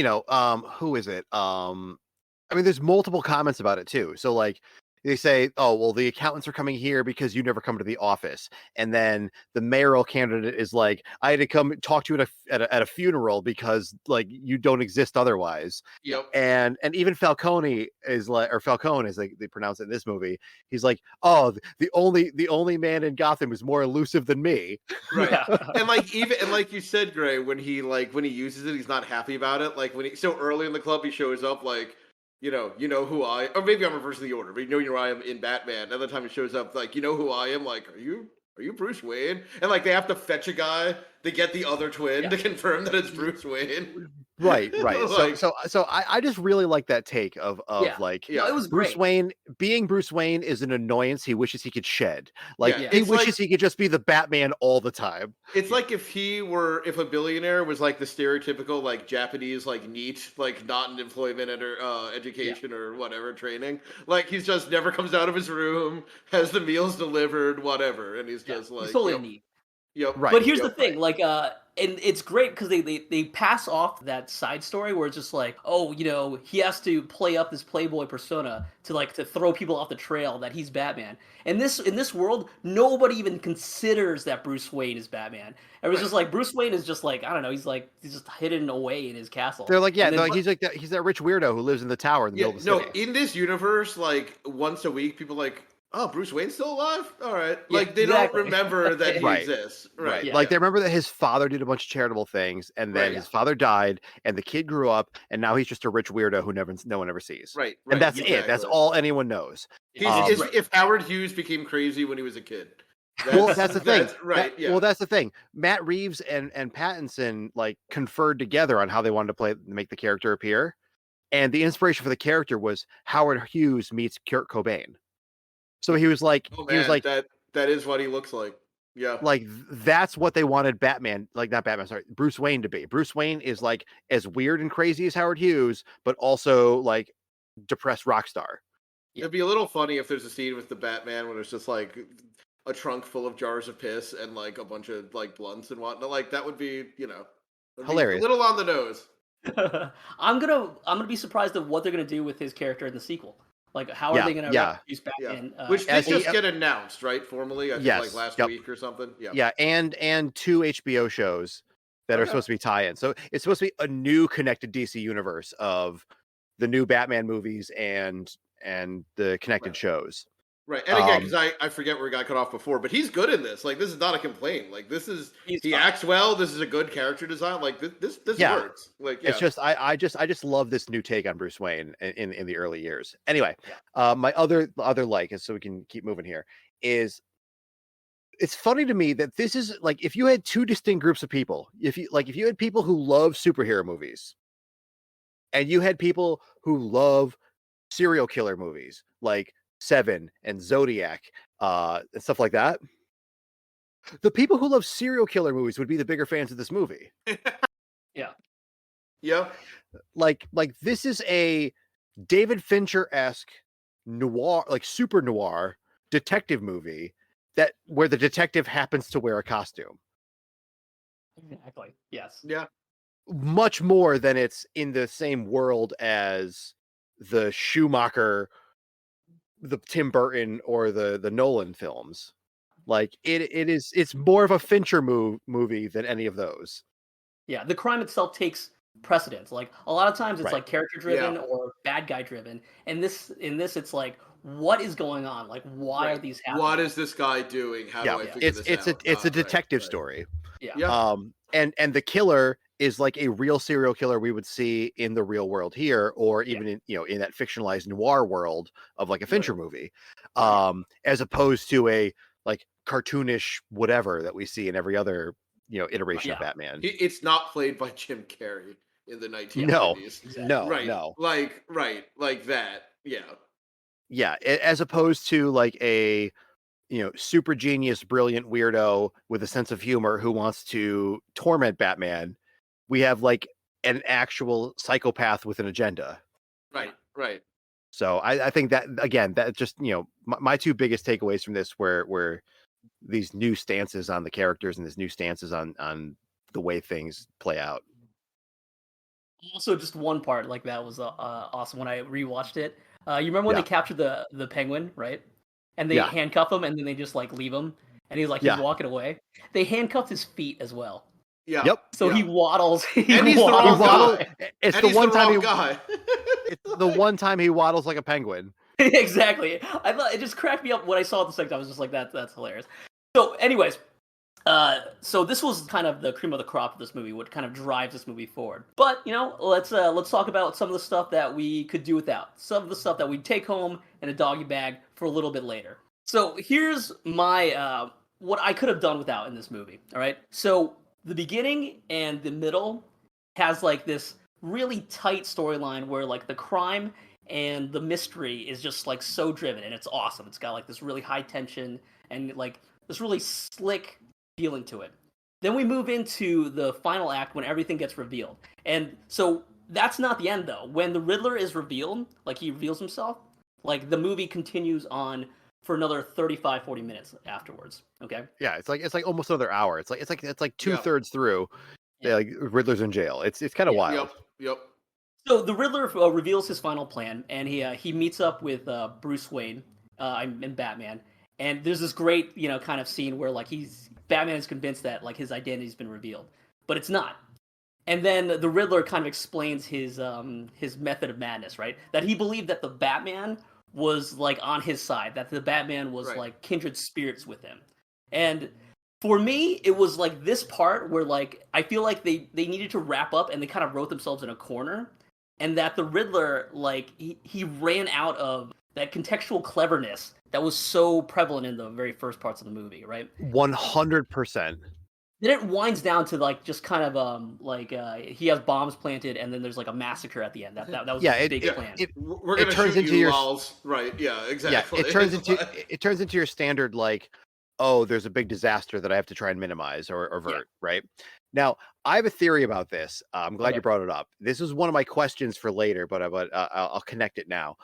who is it? I mean, there's multiple comments about it too. So like they say, oh, well, the accountants are coming here because you never come to the office. And then the mayoral candidate is like, I had to come talk to you at a funeral because like you don't exist otherwise. Yep. And even Falcone is like, or Falcone as they pronounce it in this movie. He's like, oh, the only man in Gotham is more elusive than me. Right. Yeah. And like you said, Gray, when he uses it, he's not happy about it. Like so early in the club, he shows up like, you know who I, or maybe I'm reversing the order, but you know who I am in Batman. Another time he shows up, like, you know who I am, like, are you Bruce Wayne? And like they have to fetch a guy to get the other twin to confirm that it's Bruce Wayne. Right. Like, so I just really like that take of like, no, it was Bruce great. Wayne being Bruce Wayne is an annoyance he wishes he could shed. Like he wishes like, he could just be the Batman all the time. It's like if a billionaire was like the stereotypical like Japanese like NEET, like not in employment or education or whatever training. Like he's just never comes out of his room, has the meals delivered, whatever, and he's just like he's totally neat. Yep. Right. But here's the thing, like, and it's great because they pass off that side story where it's just like, oh, he has to play up this playboy persona to throw people off the trail that he's Batman. And in this world, nobody even considers that Bruce Wayne is Batman. Everyone's just like, Bruce Wayne is just like, I don't know, he's just hidden away in his castle. They're like, he's like he's that rich weirdo who lives in the tower in the middle of the city. No, in this universe, like once a week, people like, oh, Bruce Wayne's still alive? All right. Like, they don't remember that he exists. Right. Like, they remember that his father did a bunch of charitable things, and then his father died, and the kid grew up, and now he's just a rich weirdo who no one ever sees. Right. And that's it. That's all anyone knows. If Howard Hughes became crazy when he was a kid. That's the thing. Well, that's the thing. Matt Reeves and Pattinson, like, conferred together on how they wanted to make the character appear. And the inspiration for the character was Howard Hughes meets Kurt Cobain. So he was like, that is what he looks like. Yeah. Like that's what they wanted Bruce Wayne to be. Bruce Wayne is like as weird and crazy as Howard Hughes, but also like depressed rock star. It'd be a little funny if there's a scene with the Batman when it's just like a trunk full of jars of piss and like a bunch of like blunts and whatnot. Like that would be, hilarious. A little on the nose. I'm gonna be surprised at what they're gonna do with his character in the sequel. Like, how are they going to use Batman? Which did just get announced, right? Formally, I think like last week or something. Yeah. Yeah, and 2 HBO shows that are supposed to be tie-in. So it's supposed to be a new connected DC universe of the new Batman movies and the connected shows. Right. And again, because I forget where he got cut off before, but he's good in this. Like, this is not a complaint. Like, he acts well. This is a good character design. Like, this works. Like, it's just I just love this new take on Bruce Wayne in the early years. Anyway, my other like, so we can keep moving here, is it's funny to me that this is like if you had two distinct groups of people, if you had people who love superhero movies, and you had people who love serial killer movies like Seven and Zodiac, and stuff like that. The people who love serial killer movies would be the bigger fans of this movie. Yeah. Like this is a David Fincher-esque noir, like super noir detective movie where the detective happens to wear a costume. Exactly. Yes. Yeah. Much more than it's in the same world as the Schumacher the Tim Burton or the Nolan films. Like it's more of a Fincher movie than any of those. Yeah, the crime itself takes precedence. Like a lot of times it's Right. like character driven or bad guy driven. And in this it's like what is going on? Like why are these happening? What is this guy doing? How do I figure this out? It's a detective story. Yeah. And the killer is like a real serial killer we would see in the real world here, or even in in that fictionalized noir world of like a Fincher movie, as opposed to a like cartoonish whatever that we see in every other iteration of Batman. It's not played by Jim Carrey in the 1990s. No, exactly. no, like that. Yeah, as opposed to like a super genius, brilliant weirdo with a sense of humor who wants to torment Batman. We have like an actual psychopath with an agenda. Right. So I think that again, that just my two biggest takeaways from this were these new stances on the characters and these new stances on the way things play out. Also, just one part like that was awesome when I rewatched it. You remember when they captured the penguin, right? And they handcuff him, and then they just like leave him, and he's walking away. They handcuffed his feet as well. Yeah. Yep. So he waddles. And he's the wrong guy. It's the one time it's the one time he waddles like a penguin. Exactly. I thought it just cracked me up when I saw it the second time. I was just like, that's hilarious. So, anyways, so this was kind of the cream of the crop of this movie, what kind of drives this movie forward. But let's talk about some of the stuff that we could do without, some of the stuff that we take home in a doggy bag for a little bit later. So here's my what I could have done without in this movie. All right, so the beginning and the middle has like this really tight storyline where like the crime and the mystery is just like so driven, and it's awesome. It's got like this really high tension and like this really slick feeling to it. Then we move into the final act when everything gets revealed. And so that's not the end though. When the Riddler is revealed, like he reveals himself, like the movie continues on for another 35-40 minutes afterwards. Okay? Yeah, it's like almost another hour. It's like 2/3 through. Yeah, like Riddler's in jail. It's kind of wild. Yep. So the Riddler reveals his final plan, and he meets up with Bruce Wayne and Batman. And there's this great, kind of scene where like Batman is convinced that like his identity's been revealed, but it's not. And then the Riddler kind of explains his method of madness, right? That he believed that the Batman was like on his side, that the Batman was like kindred spirits with him. And for me, it was like this part where like I feel like they needed to wrap up and they kind of wrote themselves in a corner, and that the Riddler like he ran out of that contextual cleverness that was so prevalent in the very first parts of the movie, right? 100%. Then it winds down to like just kind of he has bombs planted, and then there's like a massacre at the end. That was a big plan. We're gonna turn into your walls, right? Yeah, exactly. Yeah, it turns into your standard like, oh, there's a big disaster that I have to try and minimize or avert, right? Now, I have a theory about this. I'm glad you brought it up. This is one of my questions for later, but I'll connect it now.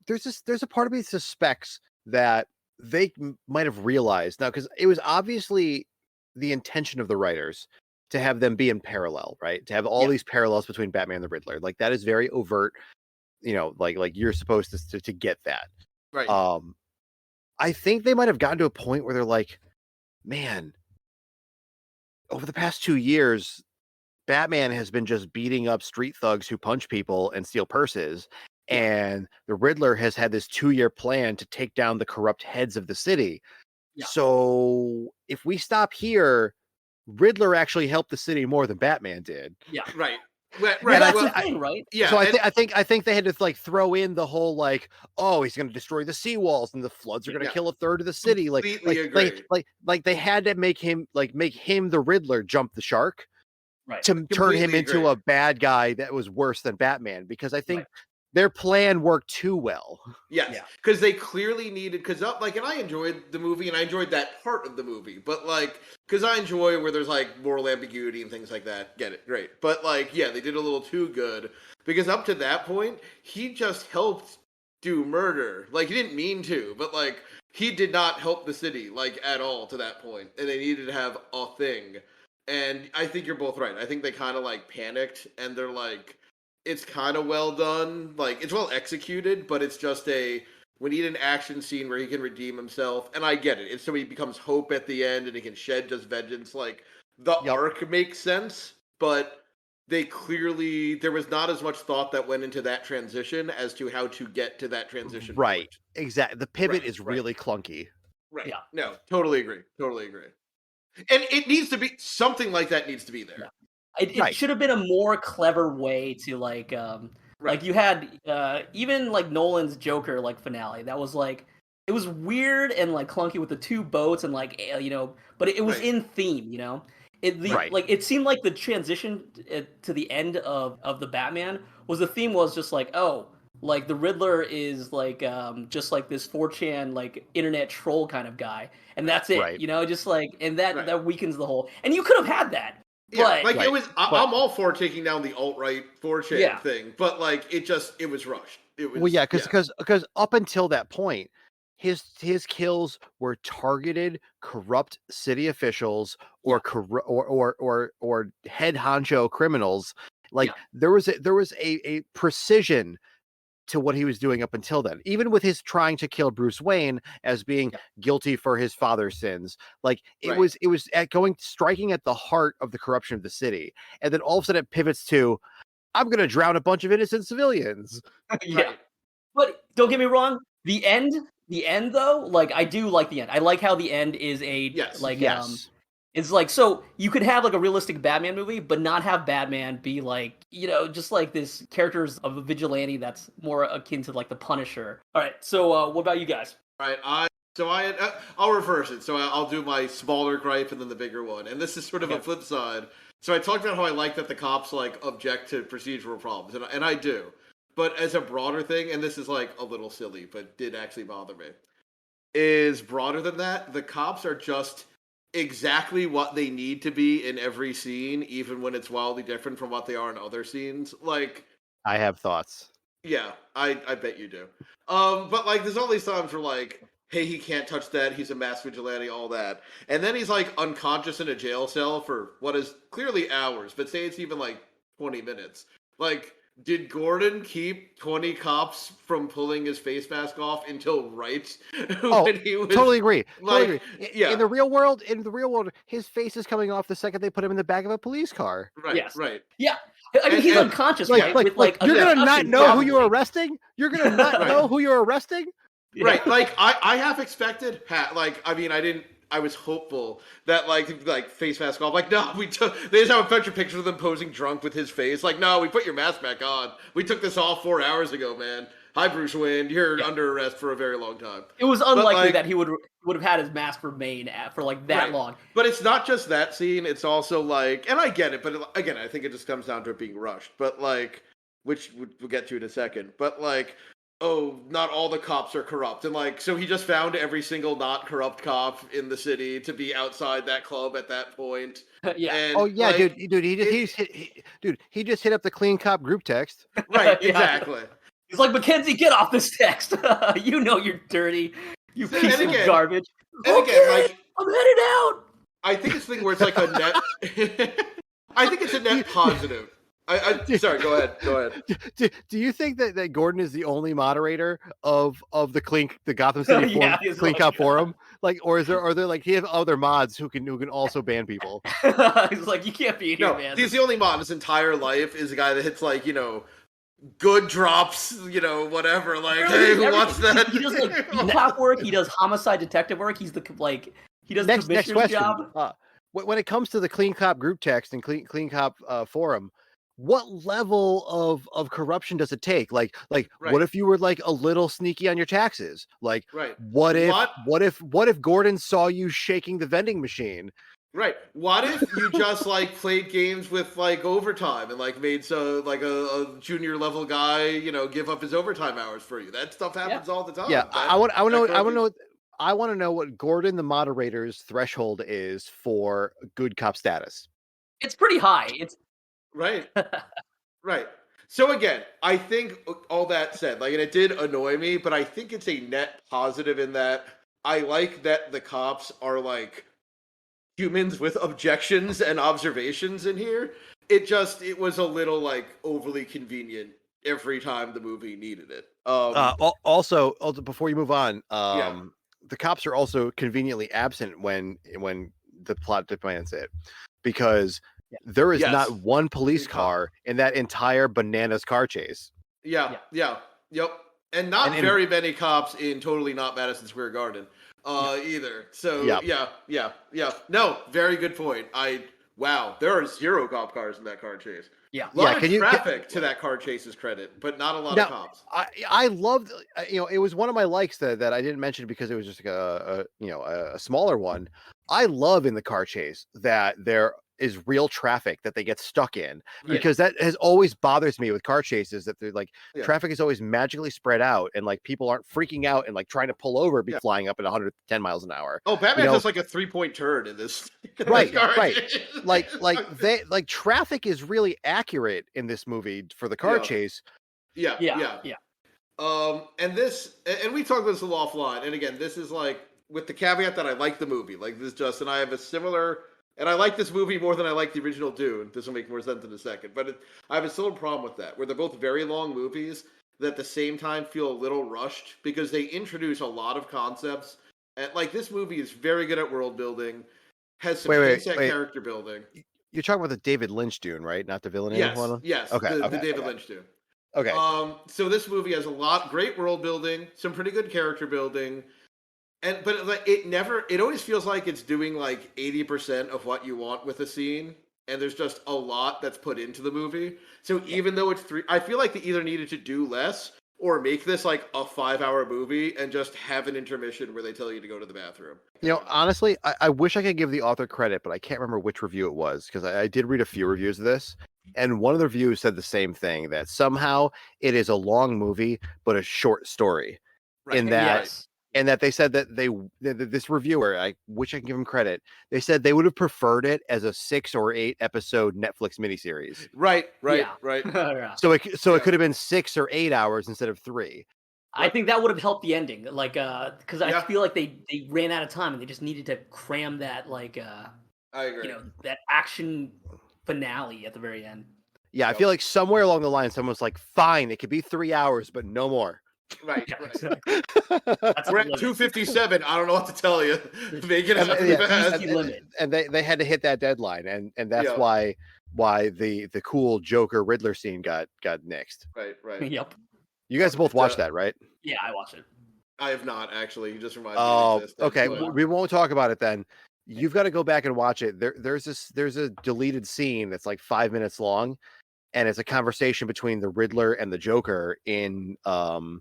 There's a part of me that suspects that they might have realized now, because it was obviously the intention of the writers to have them be in parallel, right? To have all these parallels between Batman and the Riddler. Like that is very overt, like you're supposed to get that. Right. I think they might have gotten to a point where they're like, man, over the past 2 years, Batman has been just beating up street thugs who punch people and steal purses. And the Riddler has had this 2-year plan to take down the corrupt heads of the city. Yeah. So if we stop here, Riddler actually helped the city more than Batman did. Yeah, right. Right. That's the thing, right? Yeah. So I think they had to like throw in the whole like, oh, he's going to destroy the seawalls and the floods are going to kill a third of the city. Like they had to make him the Riddler jump the shark, right? To turn him into a bad guy that was worse than Batman. Because I think their plan worked too well. Yes, because they clearly needed, and I enjoyed the movie and I enjoyed that part of the movie, but because I enjoy where there's moral ambiguity and things like that. Get it? Great. But they did a little too good, because up to that point, he just helped do murder. He didn't mean to, but he did not help the city at all to that point, and they needed to have a thing. And I think you're both right. I think they kind of panicked, and they're it's kind of well done. Like, it's well executed, but it's just we need an action scene where he can redeem himself. And I get it. It's so he becomes hope at the end and he can shed just vengeance. Like, the arc makes sense, but there was not as much thought that went into that transition as to how to get to that transition. Right. Point. Exactly. The pivot is really clunky. Right. Yeah. No, totally agree. Totally agree. And it needs to be something like that needs to be there. Yeah. It should have been a more clever way to like you had even like Nolan's Joker like finale that was like it was weird and like clunky with the two boats and like but it was in theme, like it seemed like the transition to the end of the Batman was just like, oh, like the Riddler is like just like this 4chan like internet troll kind of guy, and that's it, just like, and that weakens the whole. And you could have had that. Yeah, it was. I'm all for taking down the alt-right 4chan thing, but like it was rushed. It was because up until that point, his kills were targeted corrupt city officials or head honcho criminals. Like there was a precision to what he was doing up until then, even with his trying to kill Bruce Wayne as being guilty for his father's sins. Like it was striking at the heart of the corruption of the city. And then all of a sudden it pivots to, I'm going to drown a bunch of innocent civilians. Yeah. But don't get me wrong. The end though, like I do like the end. I like how the end is it's like, so you could have like a realistic Batman movie, but not have Batman be like, just like this characters of a vigilante that's more akin to like the Punisher. All right, so what about you guys? All right, I'll reverse it. So I'll do my smaller gripe and then the bigger one. And this is sort of a flip side. So I talked about how I like that the cops like object to procedural problems, and I do. But as a broader thing, and this is like a little silly, but did actually bother me, is broader than that. The cops are just exactly what they need to be in every scene, even when it's wildly different from what they are in other scenes. Like, I have thoughts. Yeah, I bet you do. But like, there's all these times where like, hey, he can't touch that. He's a mass vigilante, all that, and then he's like unconscious in a jail cell for what is clearly hours, but say it's even like 20 minutes. Like, did Gordon keep 20 cops from pulling his face mask off until when he was totally agree. Like, totally agree. In the real world, his face is coming off the second they put him in the back of a police car. Right. Yes. Right. Yeah. I mean, he's unconscious. You're gonna not know who you're arresting. You're gonna not know who you're arresting. Yeah. Right. Like I half expected. I was hopeful that like face mask off. Like, no, they just have a bunch of pictures of them posing drunk with his face. Like, no, we put your mask back on. We took this off 4 hours ago, man. Hi, Bruce Wayne. You're under arrest for a very long time. It was unlikely that he would have had his mask remain for like that long. But it's not just that scene. It's also like, and I get it, but again, I think it just comes down to it being rushed. But like, which we'll get to in a second. But like, oh, not all the cops are corrupt. And like, so he just found every single not corrupt cop in the city to be outside that club at that point. Yeah. And, like, he just hit up the clean cop group text. Right. Exactly. He's like, Mackenzie, get off this text. You know you're dirty. You piece of garbage. And again, like, I'm headed out. I think it's a thing where it's like a net. I think it's a net positive. Sorry, go ahead. Do you think that Gordon is the only moderator of the Gotham City Clean Cop Forum? Like, or are there like he have other mods who can also ban people? He's like, you can't be here, man. He's the only mod in his entire life is a guy that hits like, good drops, whatever. Like, hey, who wants that? He does like cop work. He does homicide detective work. He's he does the commissioner's job. When it comes to the Clean Cop group text and Clean Cop forum, what level of corruption does it take? Like what if you were like a little sneaky on your taxes? Like, what if Gordon saw you shaking the vending machine? Right. What if you just like played games with like overtime and like made a junior level guy, give up his overtime hours for you? That stuff happens all the time. Yeah, I want to know what Gordon the moderator's threshold is for good cop status. It's pretty high. It's right. Right. So again, I think all that said, and it did annoy me, but I think it's a net positive in that I like that the cops are like humans with objections and observations in here. it was a little like overly convenient every time the movie needed it. Also, before you move on, Yeah. the cops are also conveniently absent when the plot demands it, because there is Yes. not one police Good call. car in that entire bananas car chase. Yeah. Yep. And not very many cops in totally not Madison Square Garden either. So yeah. No, very good point. Wow, there are 0 cop cars in that car chase. Yeah. A lot of traffic to that car chase's credit, but not a lot of cops. I loved, it was one of my likes that I didn't mention because it was just like a smaller one. I love in the car chase that there is real traffic that they get stuck in, because that has always bothers me with car chases, that they're like traffic is always magically spread out and like people aren't freaking out and like trying to pull over, be flying up at 110 miles an hour. Oh, Batman does like a 3-point turn in this. Right. Like traffic is really accurate in this movie for the car chase. Yeah. And we talked about this a lot offline. And again, this is like with the caveat that I like the movie. Like this, Justin, I have a similar, and I like this movie more than I like the original Dune. This will make more sense in a second, but I have a similar problem with that, where they're both very long movies that at the same time feel a little rushed because they introduce a lot of concepts. And like this movie is very good at world building, has some character building. You're talking about the David Lynch Dune, right? Not the Villeneuve one? Yes. Okay. The David Lynch Dune. Okay. So this movie has a lot great world building, some pretty good character building, but like it always feels like it's doing like 80% of what you want with a scene, and there's just a lot that's put into the movie. So even though it's 3, I feel like they either needed to do less or make this like a 5-hour movie and just have an intermission where they tell you to go to the bathroom. Honestly, I wish I could give the author credit, but I can't remember which review it was, because I did read a few reviews of this. And one of the reviews said the same thing, that somehow it is a long movie, but a short story. Right. And that they said that this reviewer, I wish I can give him credit, they said they would have preferred it as a 6 or 8 episode Netflix miniseries. Right. So it could have been 6 or 8 hours instead of 3. I think that would have helped the ending, like, because I feel like they ran out of time and they just needed to cram that, like, I agree. That action finale at the very end. Yeah, I feel like somewhere along the line, someone's like, "Fine, it could be 3 hours, but no more." Right. Exactly. We're at 2:57. I don't know what to tell you. Make it limit. And they had to hit that deadline, and that's why the cool Joker Riddler scene got nixed. Right. Yep. You guys both watched that, right? Yeah, I watched it. I have not actually. You just reminded me. Okay. We won't talk about it then. You've got to go back and watch it. There's a deleted scene that's like 5 minutes long, and it's a conversation between the Riddler and the Joker in like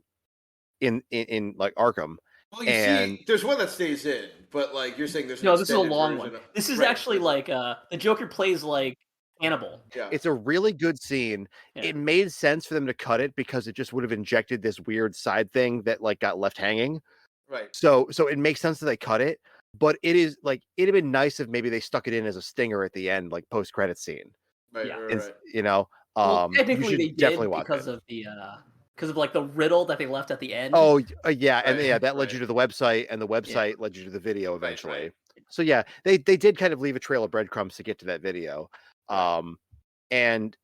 Arkham. Well, you see, there's one that stays in, but like you're saying, there's no. This is a long one. This is actually like the Joker plays like Hannibal. Yeah, it's a really good scene. Yeah. It made sense for them to cut it because it just would have injected this weird side thing that like got left hanging. Right. So it makes sense that they cut it, but it is like it'd have been nice if maybe they stuck it in as a stinger at the end, like post credit scene. Right. Yeah. Right. Well, technically they did because of like the riddle that they left at the end. Oh yeah, and that led you to the website, and the website led you to the video eventually. Right. So yeah, they did kind of leave a trail of breadcrumbs to get to that video. And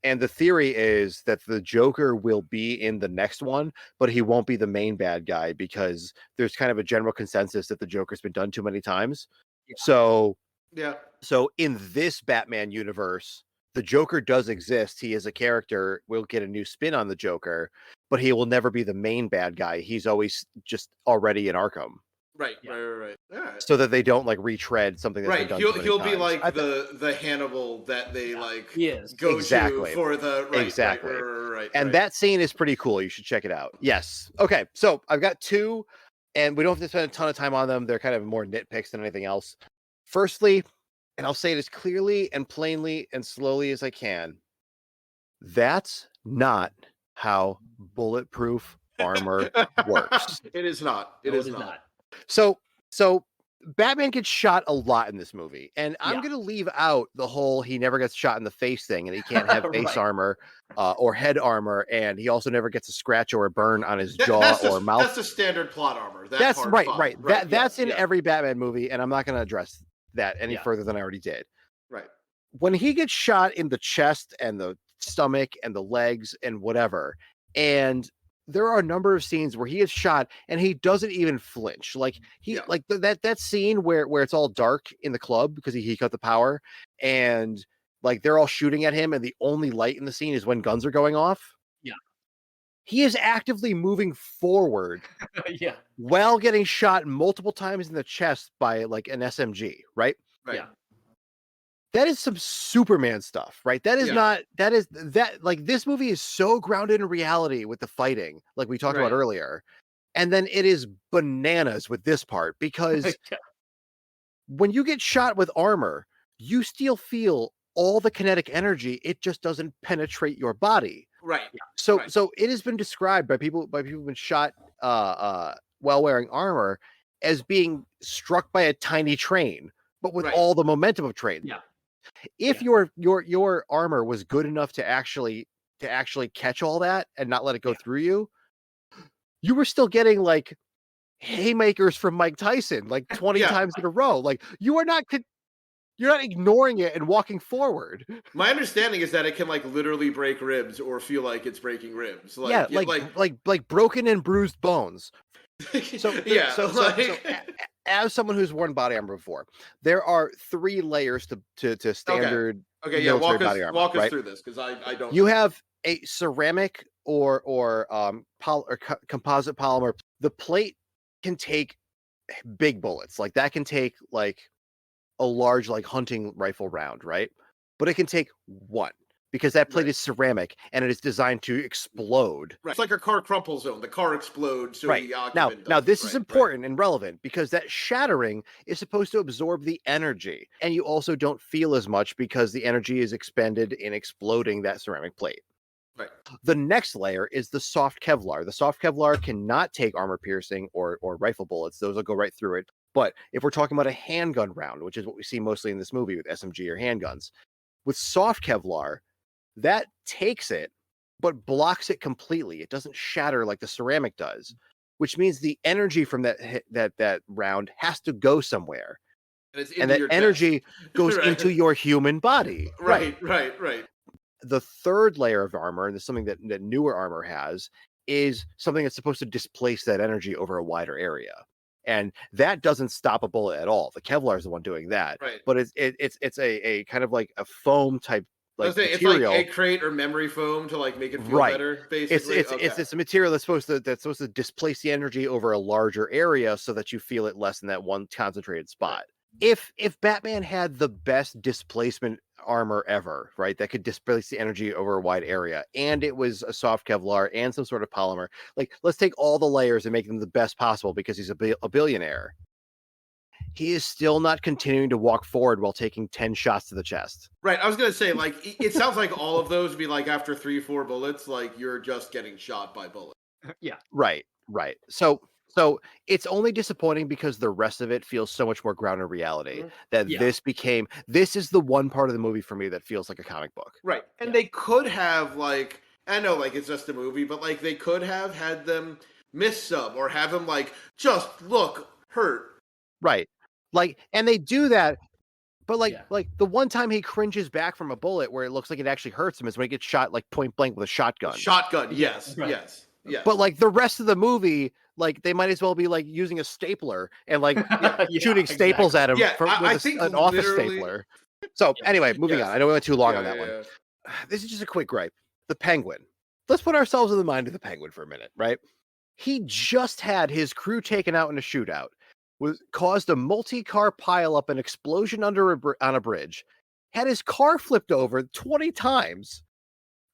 the theory is that the Joker will be in the next one, but he won't be the main bad guy because there's kind of a general consensus that the Joker's been done too many times. Yeah. So in this Batman universe, the Joker does exist. He is a character. We'll get a new spin on the Joker, but he will never be the main bad guy. He's always just already in Arkham. Right. Yeah. So that they don't like retread something that's been done. He'll be like the Hannibal that they go to for the right. And that scene is pretty cool. You should check it out. Yes. Okay. So I've got 2, and we don't have to spend a ton of time on them. They're kind of more nitpicks than anything else. Firstly, and I'll say it as clearly and plainly and slowly as I can, that's not how bulletproof armor works. It is not. It is not. So Batman gets shot a lot in this movie, and I'm going to leave out the whole he never gets shot in the face thing, and he can't have face armor or head armor, and he also never gets a scratch or a burn on his jaw or mouth. That's the standard plot armor. That's right. That's in every Batman movie, and I'm not going to address that any further than I already did. Right. when he gets shot in the chest and the stomach and the legs and whatever, and there are a number of scenes where he is shot and he doesn't even flinch. Like like that scene where it's all dark in the club because he cut the power, and like they're all shooting at him and the only light in the scene is when guns are going off. Yeah. He is actively moving forward Yeah. while getting shot multiple times in the chest by like an SMG, right? Right. Yeah. That is some Superman stuff, right? That is not, like this movie is so grounded in reality with the fighting, like we talked about earlier. And then it is bananas with this part because when you get shot with armor, you still feel all the kinetic energy. It just doesn't penetrate your body. Right. So it has been described by people who've been shot while wearing armor as being struck by a tiny train, but with all the momentum of train. Yeah. If your armor was good enough to actually catch all that and not let it go through you, you were still getting like haymakers from Mike Tyson like 20 times in a row. Like you're not ignoring it and walking forward. My understanding is that it can like literally break ribs or feel like it's breaking ribs. Like, like broken and bruised bones. So as someone who's worn body armor before, there are 3 layers to standard. Okay, yeah. Walk body armor, us right? through this because I don't. You have a ceramic or composite polymer. The plate can take big bullets, like that can take like a large like hunting rifle round, right? But it can take one because that plate is ceramic and it is designed to explode. Right. It's like a car crumple zone. The car explodes. So the occupant now this is important and relevant because that shattering is supposed to absorb the energy, and you also don't feel as much because the energy is expended in exploding that ceramic plate. Right. The next layer is the soft Kevlar. The soft Kevlar cannot take armor piercing or rifle bullets. Those will go right through it. But if we're talking about a handgun round, which is what we see mostly in this movie with SMG or handguns, with soft Kevlar, that takes it, but blocks it completely. It doesn't shatter like the ceramic does, which means the energy from that round has to go somewhere. And that energy goes into your human body. Right. The third layer of armor, and this is something that newer armor has, is something that's supposed to displace that energy over a wider area. And that doesn't stop a bullet at all. The Kevlar is the one doing that. Right. But it's a kind of like a foam type material. It's like egg crate or memory foam to like make it feel better. Basically, it's a material that's supposed to displace the energy over a larger area so that you feel it less in that one concentrated spot. If Batman had the best displacement armor ever, right, that could displace the energy over a wide area, and it was a soft Kevlar and some sort of polymer, like let's take all the layers and make them the best possible because he's a billionaire. He is still not continuing to walk forward while taking 10 shots to the chest. Right. I was going to say, like, it sounds like all of those would be like after 3-4 bullets, like you're just getting shot by bullets. Yeah. Right. So it's only disappointing because the rest of it feels so much more grounded in reality that this is the one part of the movie for me that feels like a comic book. Right. And they could have like, I know like it's just a movie, but like they could have had them miss some or have him like just look hurt. Right. Like, and they do that, but like the one time he cringes back from a bullet where it looks like it actually hurts him is when he gets shot like point blank with a shotgun. Yes. Yes. But like the rest of the movie, like they might as well be like using a stapler and like shooting staples at him with an office stapler. So anyway, moving on. I know we went too long on that one. This is just a quick gripe. The Penguin. Let's put ourselves in the mind of the Penguin for a minute, right? He just had his crew taken out in a shootout, caused a multi-car pileup and explosion on a bridge, had his car flipped over 20 times,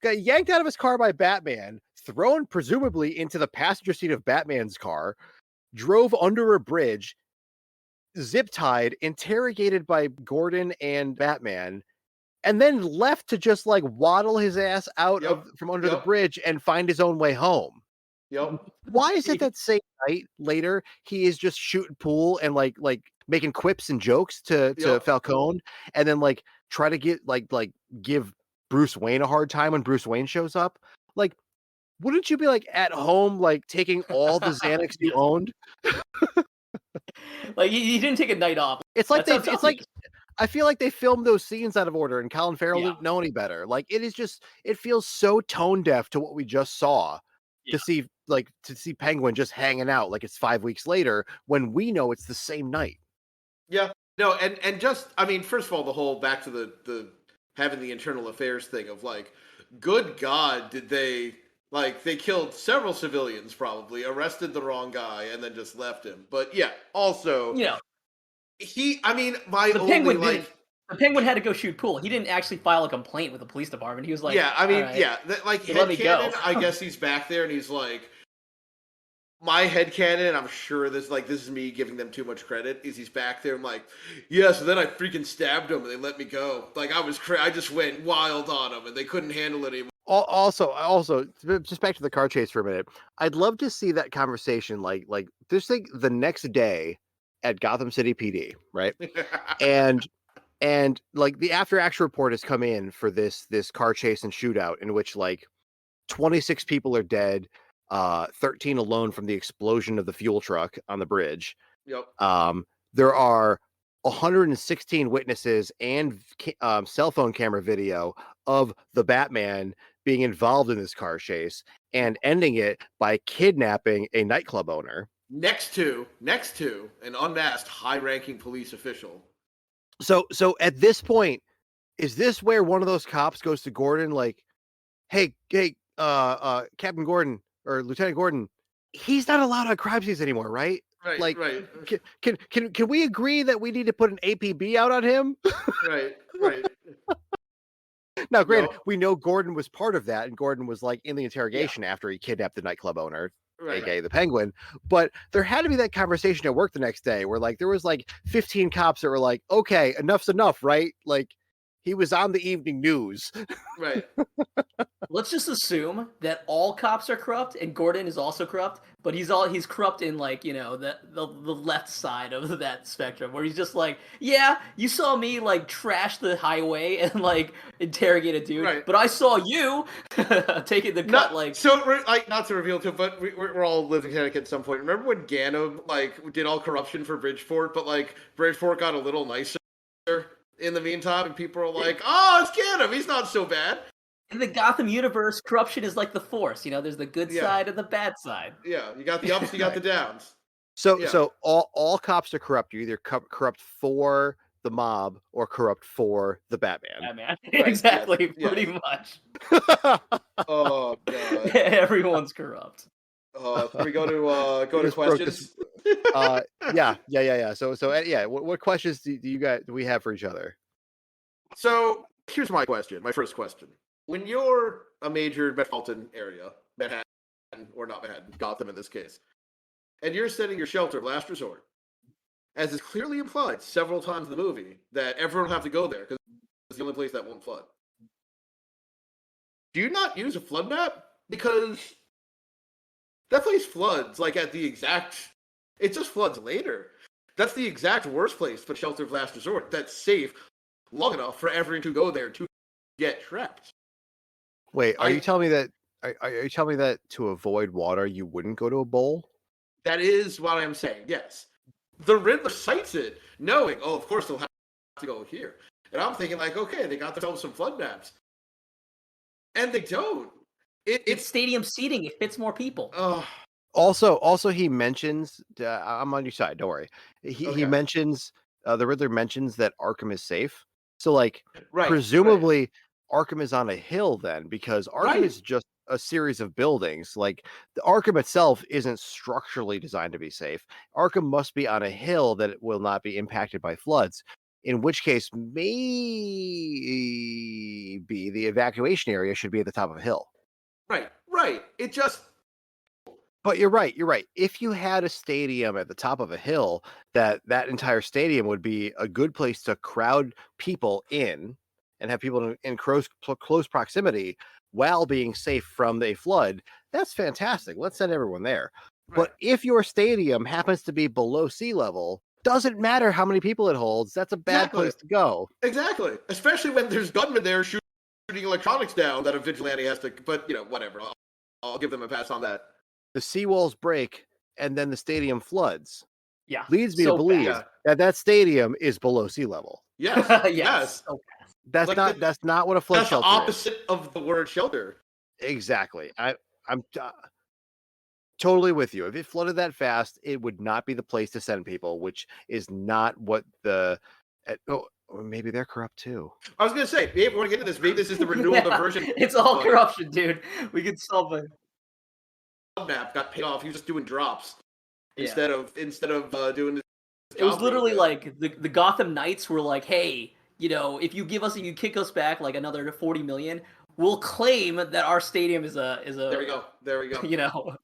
got yanked out of his car by Batman, thrown presumably into the passenger seat of Batman's car, drove under a bridge, zip-tied, interrogated by Gordon and Batman, and then left to just like waddle his ass out from under the bridge and find his own way home. Why is it that same night later he is just shooting pool and like making quips and jokes to Falcone, and then like try to get like give Bruce Wayne a hard time when Bruce Wayne shows up? Like, wouldn't you be like at home like taking all the Xanax you owned? Like he didn't take a night off. It's like I feel like they filmed those scenes out of order, and Colin Farrell Yeah. didn't know any better. Like it feels so tone deaf to what we just saw Yeah. to see Penguin just hanging out like it's 5 weeks later when we know it's the same night. Yeah. No, and just I mean, first of all, the whole back to the having the internal affairs thing of like, good God, did they they killed several civilians probably, arrested the wrong guy, and then just left him. But yeah, also You know, I mean, my the only penguin didn't. The penguin had to go shoot pool. He didn't actually file a complaint with the police department. He was like, yeah, I "All mean, right, yeah, like you let me go." headcanon, I guess he's back there and he's like, my headcanon, and I'm sure this is me giving them too much credit, is he's back there. I'm like, yeah, so then I freaking stabbed him and they let me go. Like I just went wild on them and they couldn't handle it anymore. Also, just back to the car chase for a minute. I'd love to see that conversation, like this thing the next day at Gotham City PD, right? And like the after action report has come in for this car chase and shootout in which like 26 people are dead, 13 alone from the explosion of the fuel truck on the bridge. Yep. There are 116 witnesses and cell phone camera video of the Batman being involved in this car chase and ending it by kidnapping a nightclub owner. Next to an unmasked high-ranking police official. So at this point, is this where one of those cops goes to Gordon like, hey, Captain Gordon or Lieutenant Gordon, he's not allowed on crime scenes anymore, right? Right, Like, right. Can we agree that we need to put an APB out on him? Right. Now, granted, we know Gordon was part of that, and Gordon was like in the interrogation after he kidnapped the nightclub owner, aka the Penguin. But there had to be that conversation at work the next day where like there was like 15 cops that were like, okay, enough's enough, right? Like he was on the evening news. Right. Let's just assume that all cops are corrupt and Gordon is also corrupt, but he's corrupt in like, the left side of that spectrum where he's just like, yeah, you saw me like trash the highway and like interrogate a dude, right. but I saw you taking the cut not to reveal too, but we're all living in Connecticut at some point. Remember when Ganem like did all corruption for Bridgeport, but like Bridgeport got a little nicer in the meantime, and people are like, oh, it's Ganem, he's not so bad. In the Gotham universe, corruption is like the Force. There's the good side and the bad side. Yeah, you got the ups, you got the downs. So all cops are corrupt. You're either corrupt for the mob or corrupt for the Batman. Batman. Right. Exactly, pretty much. Oh god. Everyone's corrupt. Can we go to questions? Yeah. So what questions do we have for each other? So here's my question. My first question. When you're a major metropolitan area, Manhattan, or not Manhattan, Gotham in this case, and you're setting your shelter of last resort, as is clearly implied several times in the movie, that everyone will have to go there because it's the only place that won't flood. Do you not use a flood map? Because that place floods like at the exact... It just floods later. That's the exact worst place for shelter of last resort that's safe long enough for everyone to go there to get trapped. Wait, are you telling me that? Are you telling me that to avoid water, you wouldn't go to a bowl? That is what I'm saying. Yes, the Riddler cites it, knowing, oh, of course they'll have to go here, and I'm thinking like, okay, they got themselves some flood maps, and they don't. It's stadium seating. It fits more people. Also, he mentions, I'm on your side. Don't worry. He mentions the Riddler mentions that Arkham is safe. So like, presumably. Arkham is on a hill then, because Arkham is just a series of buildings. Like the Arkham itself isn't structurally designed to be safe. Arkham must be on a hill that it will not be impacted by floods. In which case, maybe the evacuation area should be at the top of a hill. Right. It just. But you're right. If you had a stadium at the top of a hill, that entire stadium would be a good place to crowd people in. And have people in close proximity while being safe from a flood, that's fantastic. Let's send everyone there. Right. But if your stadium happens to be below sea level, doesn't matter how many people it holds, that's a bad place to go. Exactly. Especially when there's gunmen there shooting electronics down that a vigilante has to, but whatever. I'll give them a pass on that. The seawalls break and then the stadium floods. Yeah. leads me to So believe fast. that stadium is below sea level. Yes, Yes. yes. So That's Like not that's not what a flood That's the shelter is. opposite of the word shelter. Exactly. I'm totally with you. If it flooded that fast, it would not be the place to send people, which is not what the. Or maybe they're corrupt too. I was gonna say, maybe we want to get into this. Maybe this is the renewal yeah, version. it's all corruption, dude. We could solve it. Map got paid off. He was just doing drops Yeah. instead of doing. It was literally like the Gotham Knights were like, "Hey, if you kick us back like another 40 million, we'll claim that our stadium is a." There we go. There we go.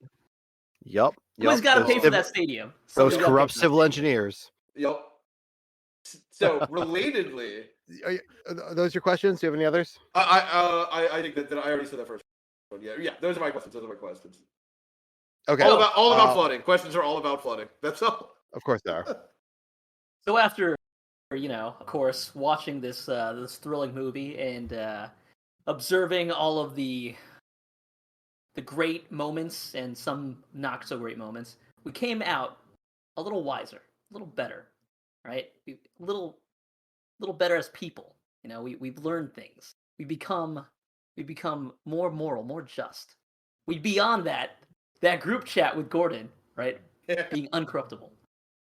Yep. Who's got to pay for that stadium? Those corrupt civil engineers. Yep. So relatedly, are those your questions? Do you have any others? I think that I already said that first one. Yeah. Those are my questions. Okay. All about flooding. Questions are all about flooding. That's all. Of course they are. So after, of course, watching this thrilling movie and observing all of the great moments and some not so great moments, we came out a little wiser, a little better, right? A little better as people. We've learned things. We become more moral, more just. We beyond that group chat with Gordon, right? Being uncorruptible.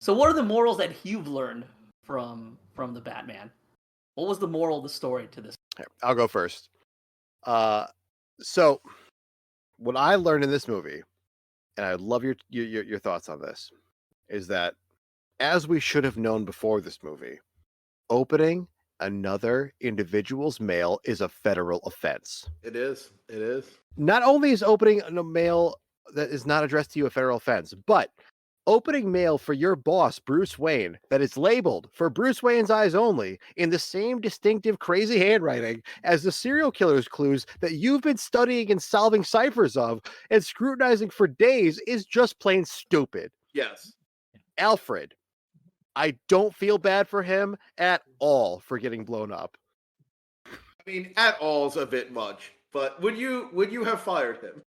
So what are the morals that you've learned from the Batman? What was the moral of the story to this? I'll go first. So what I learned in this movie, and I'd love your thoughts on this, is that as we should have known before this movie, opening another individual's mail is a federal offense. It is. Not only is opening a mail that is not addressed to you a federal offense, but opening mail for your boss, Bruce Wayne, that is labeled for Bruce Wayne's eyes only in the same distinctive, crazy handwriting as the serial killer's clues that you've been studying and solving ciphers of and scrutinizing for days is just plain stupid. Yes. Alfred, I don't feel bad for him at all for getting blown up. I mean, at all's a bit much. But would you have fired him?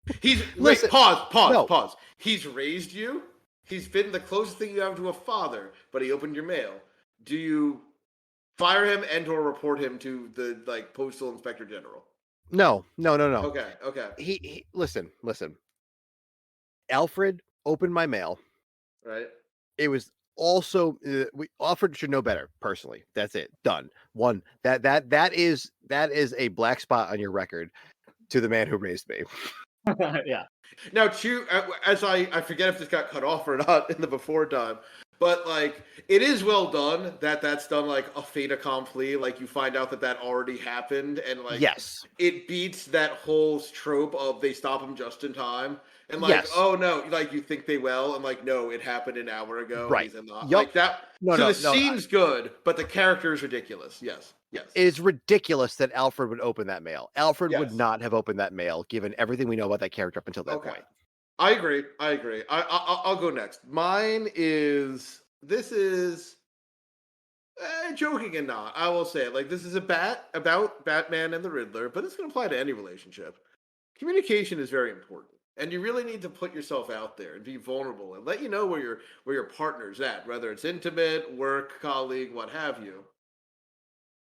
Listen, pause. He's raised you. He's been the closest thing you have to a father, but he opened your mail. Do you fire him and/or report him to the postal inspector general? No. Okay. He listen. Alfred opened my mail. Right. It was also Alfred should know better. Personally, that's it. Done. One. That is a black spot on your record to the man who raised me. Yeah. Now, as I forget if this got cut off or not in the before time, but it is well done that's done like a fait accompli. You find out that already happened, and yes, it beats that whole trope of they stop him just in time, and yes. Oh no, you think they will, and no, it happened an hour ago. Right. He's in the, yep. That. No, so the scene's good, but the character is ridiculous. Yes. It is ridiculous that Alfred would open that mail. Alfred Yes. would not have opened that mail, given everything we know about that character up until that point. I agree. I'll go next. Mine is. This is joking and not. I will say it. This is about Batman and the Riddler, but it's going to apply to any relationship. Communication is very important, and you really need to put yourself out there and be vulnerable and let you know where your partner's at, whether it's intimate, work, colleague, what have you.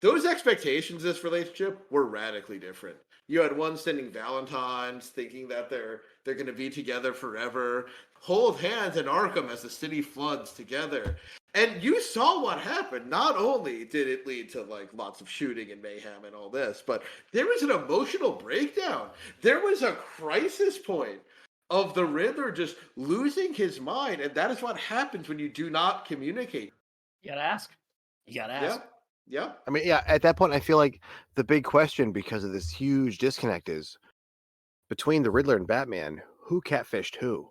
Those expectations of this relationship were radically different. You had one sending Valentines, thinking that they're going to be together forever, hold hands in Arkham as the city floods together. And you saw what happened. Not only did it lead to lots of shooting and mayhem and all this, but there was an emotional breakdown. There was a crisis point of the Riddler just losing his mind, and that is what happens when you do not communicate. You gotta ask. Yeah. I mean, yeah, at that point, I feel like the big question, because of this huge disconnect, is between the Riddler and Batman, who catfished who?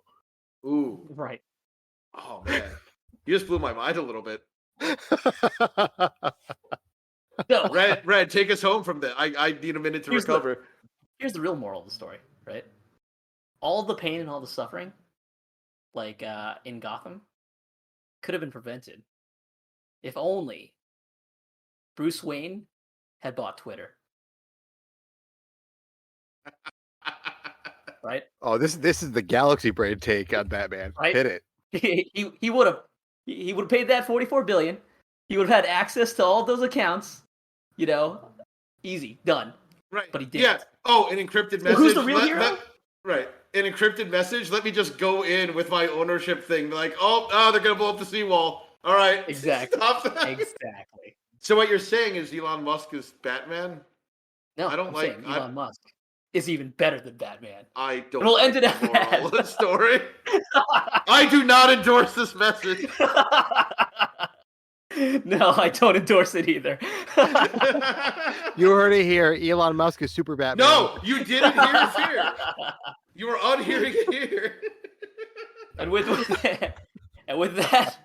Ooh. Right. Oh, man. You just blew my mind a little bit. So, Red, take us home from that. I need a minute to recover. Here's the real moral of the story, right? All the pain and all the suffering, in Gotham, could have been prevented if only Bruce Wayne had bought Twitter. Right? Oh, this is the Galaxy Brain take on Batman. Right? Hit it. He would He would have paid that $44 billion. He would have had access to all those accounts. You know, easy, done. Right. But he didn't. Yeah. Oh, an encrypted message. Who's the real hero? Right. An encrypted message. Let me just go in with my ownership thing. Like, they're gonna blow up the seawall. All right. Exactly. Stop that. Exactly. So what you're saying is Elon Musk is Batman? No, I'm saying Elon Musk is even better than Batman. I don't. And we'll end it at moral that. of the story. I do not endorse this message. No, I don't endorse it either. You heard it here. Elon Musk is super Batman. No, you didn't hear it here. You were unhearing it here. And with that,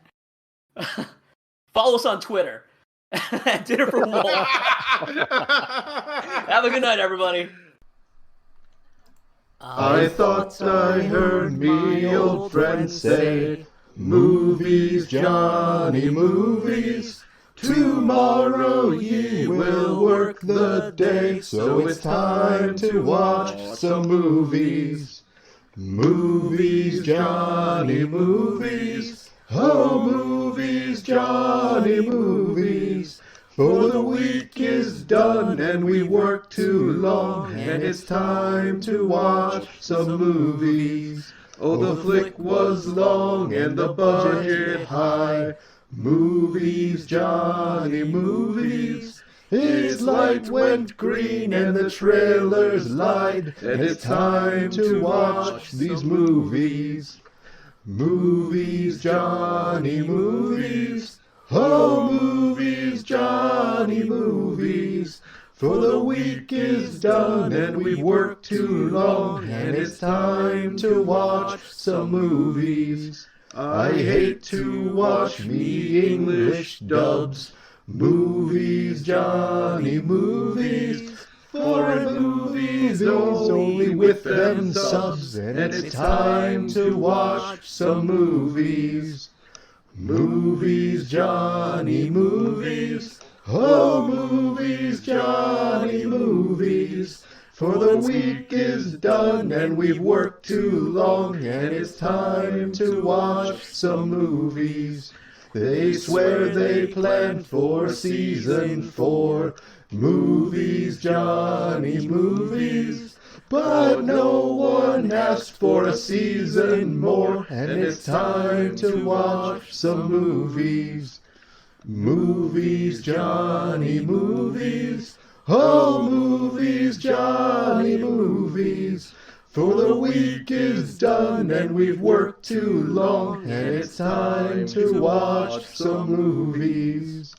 follow us on Twitter at Dinner for Wall. Have a good night, everybody. I thought I heard me old friend say, movies, Johnny, movies. Tomorrow ye will work the day, so it's time to watch some movies. Movies, Johnny, movies. Oh, movies, Johnny, movies. For the week is done and we worked too long, and it's time to watch some movies. Oh, the flick was long and the budget high. Movies, Johnny, movies. His light went green and the trailers lied, and it's time to watch these movies. Movies, Johnny, movies. Oh, movies, Johnny, movies. For the week is done and we worked too long, and it's time to watch some movies. I hate to watch me English dubs. Movies, Johnny, movies. Foreign movies only with them subs, and it's time to watch some movies. Movies, Johnny, movies. Oh, movies, Johnny, movies. For the week is done and we've worked too long, and it's time to watch some movies. They swear they planned for season 4. Movies, Johnny, movies. But no one asked for a season more, and it's time to watch some movies. Movies, Johnny, movies. Oh, movies, Johnny, movies. For the week is done and we've worked too long, and it's time to watch some movies.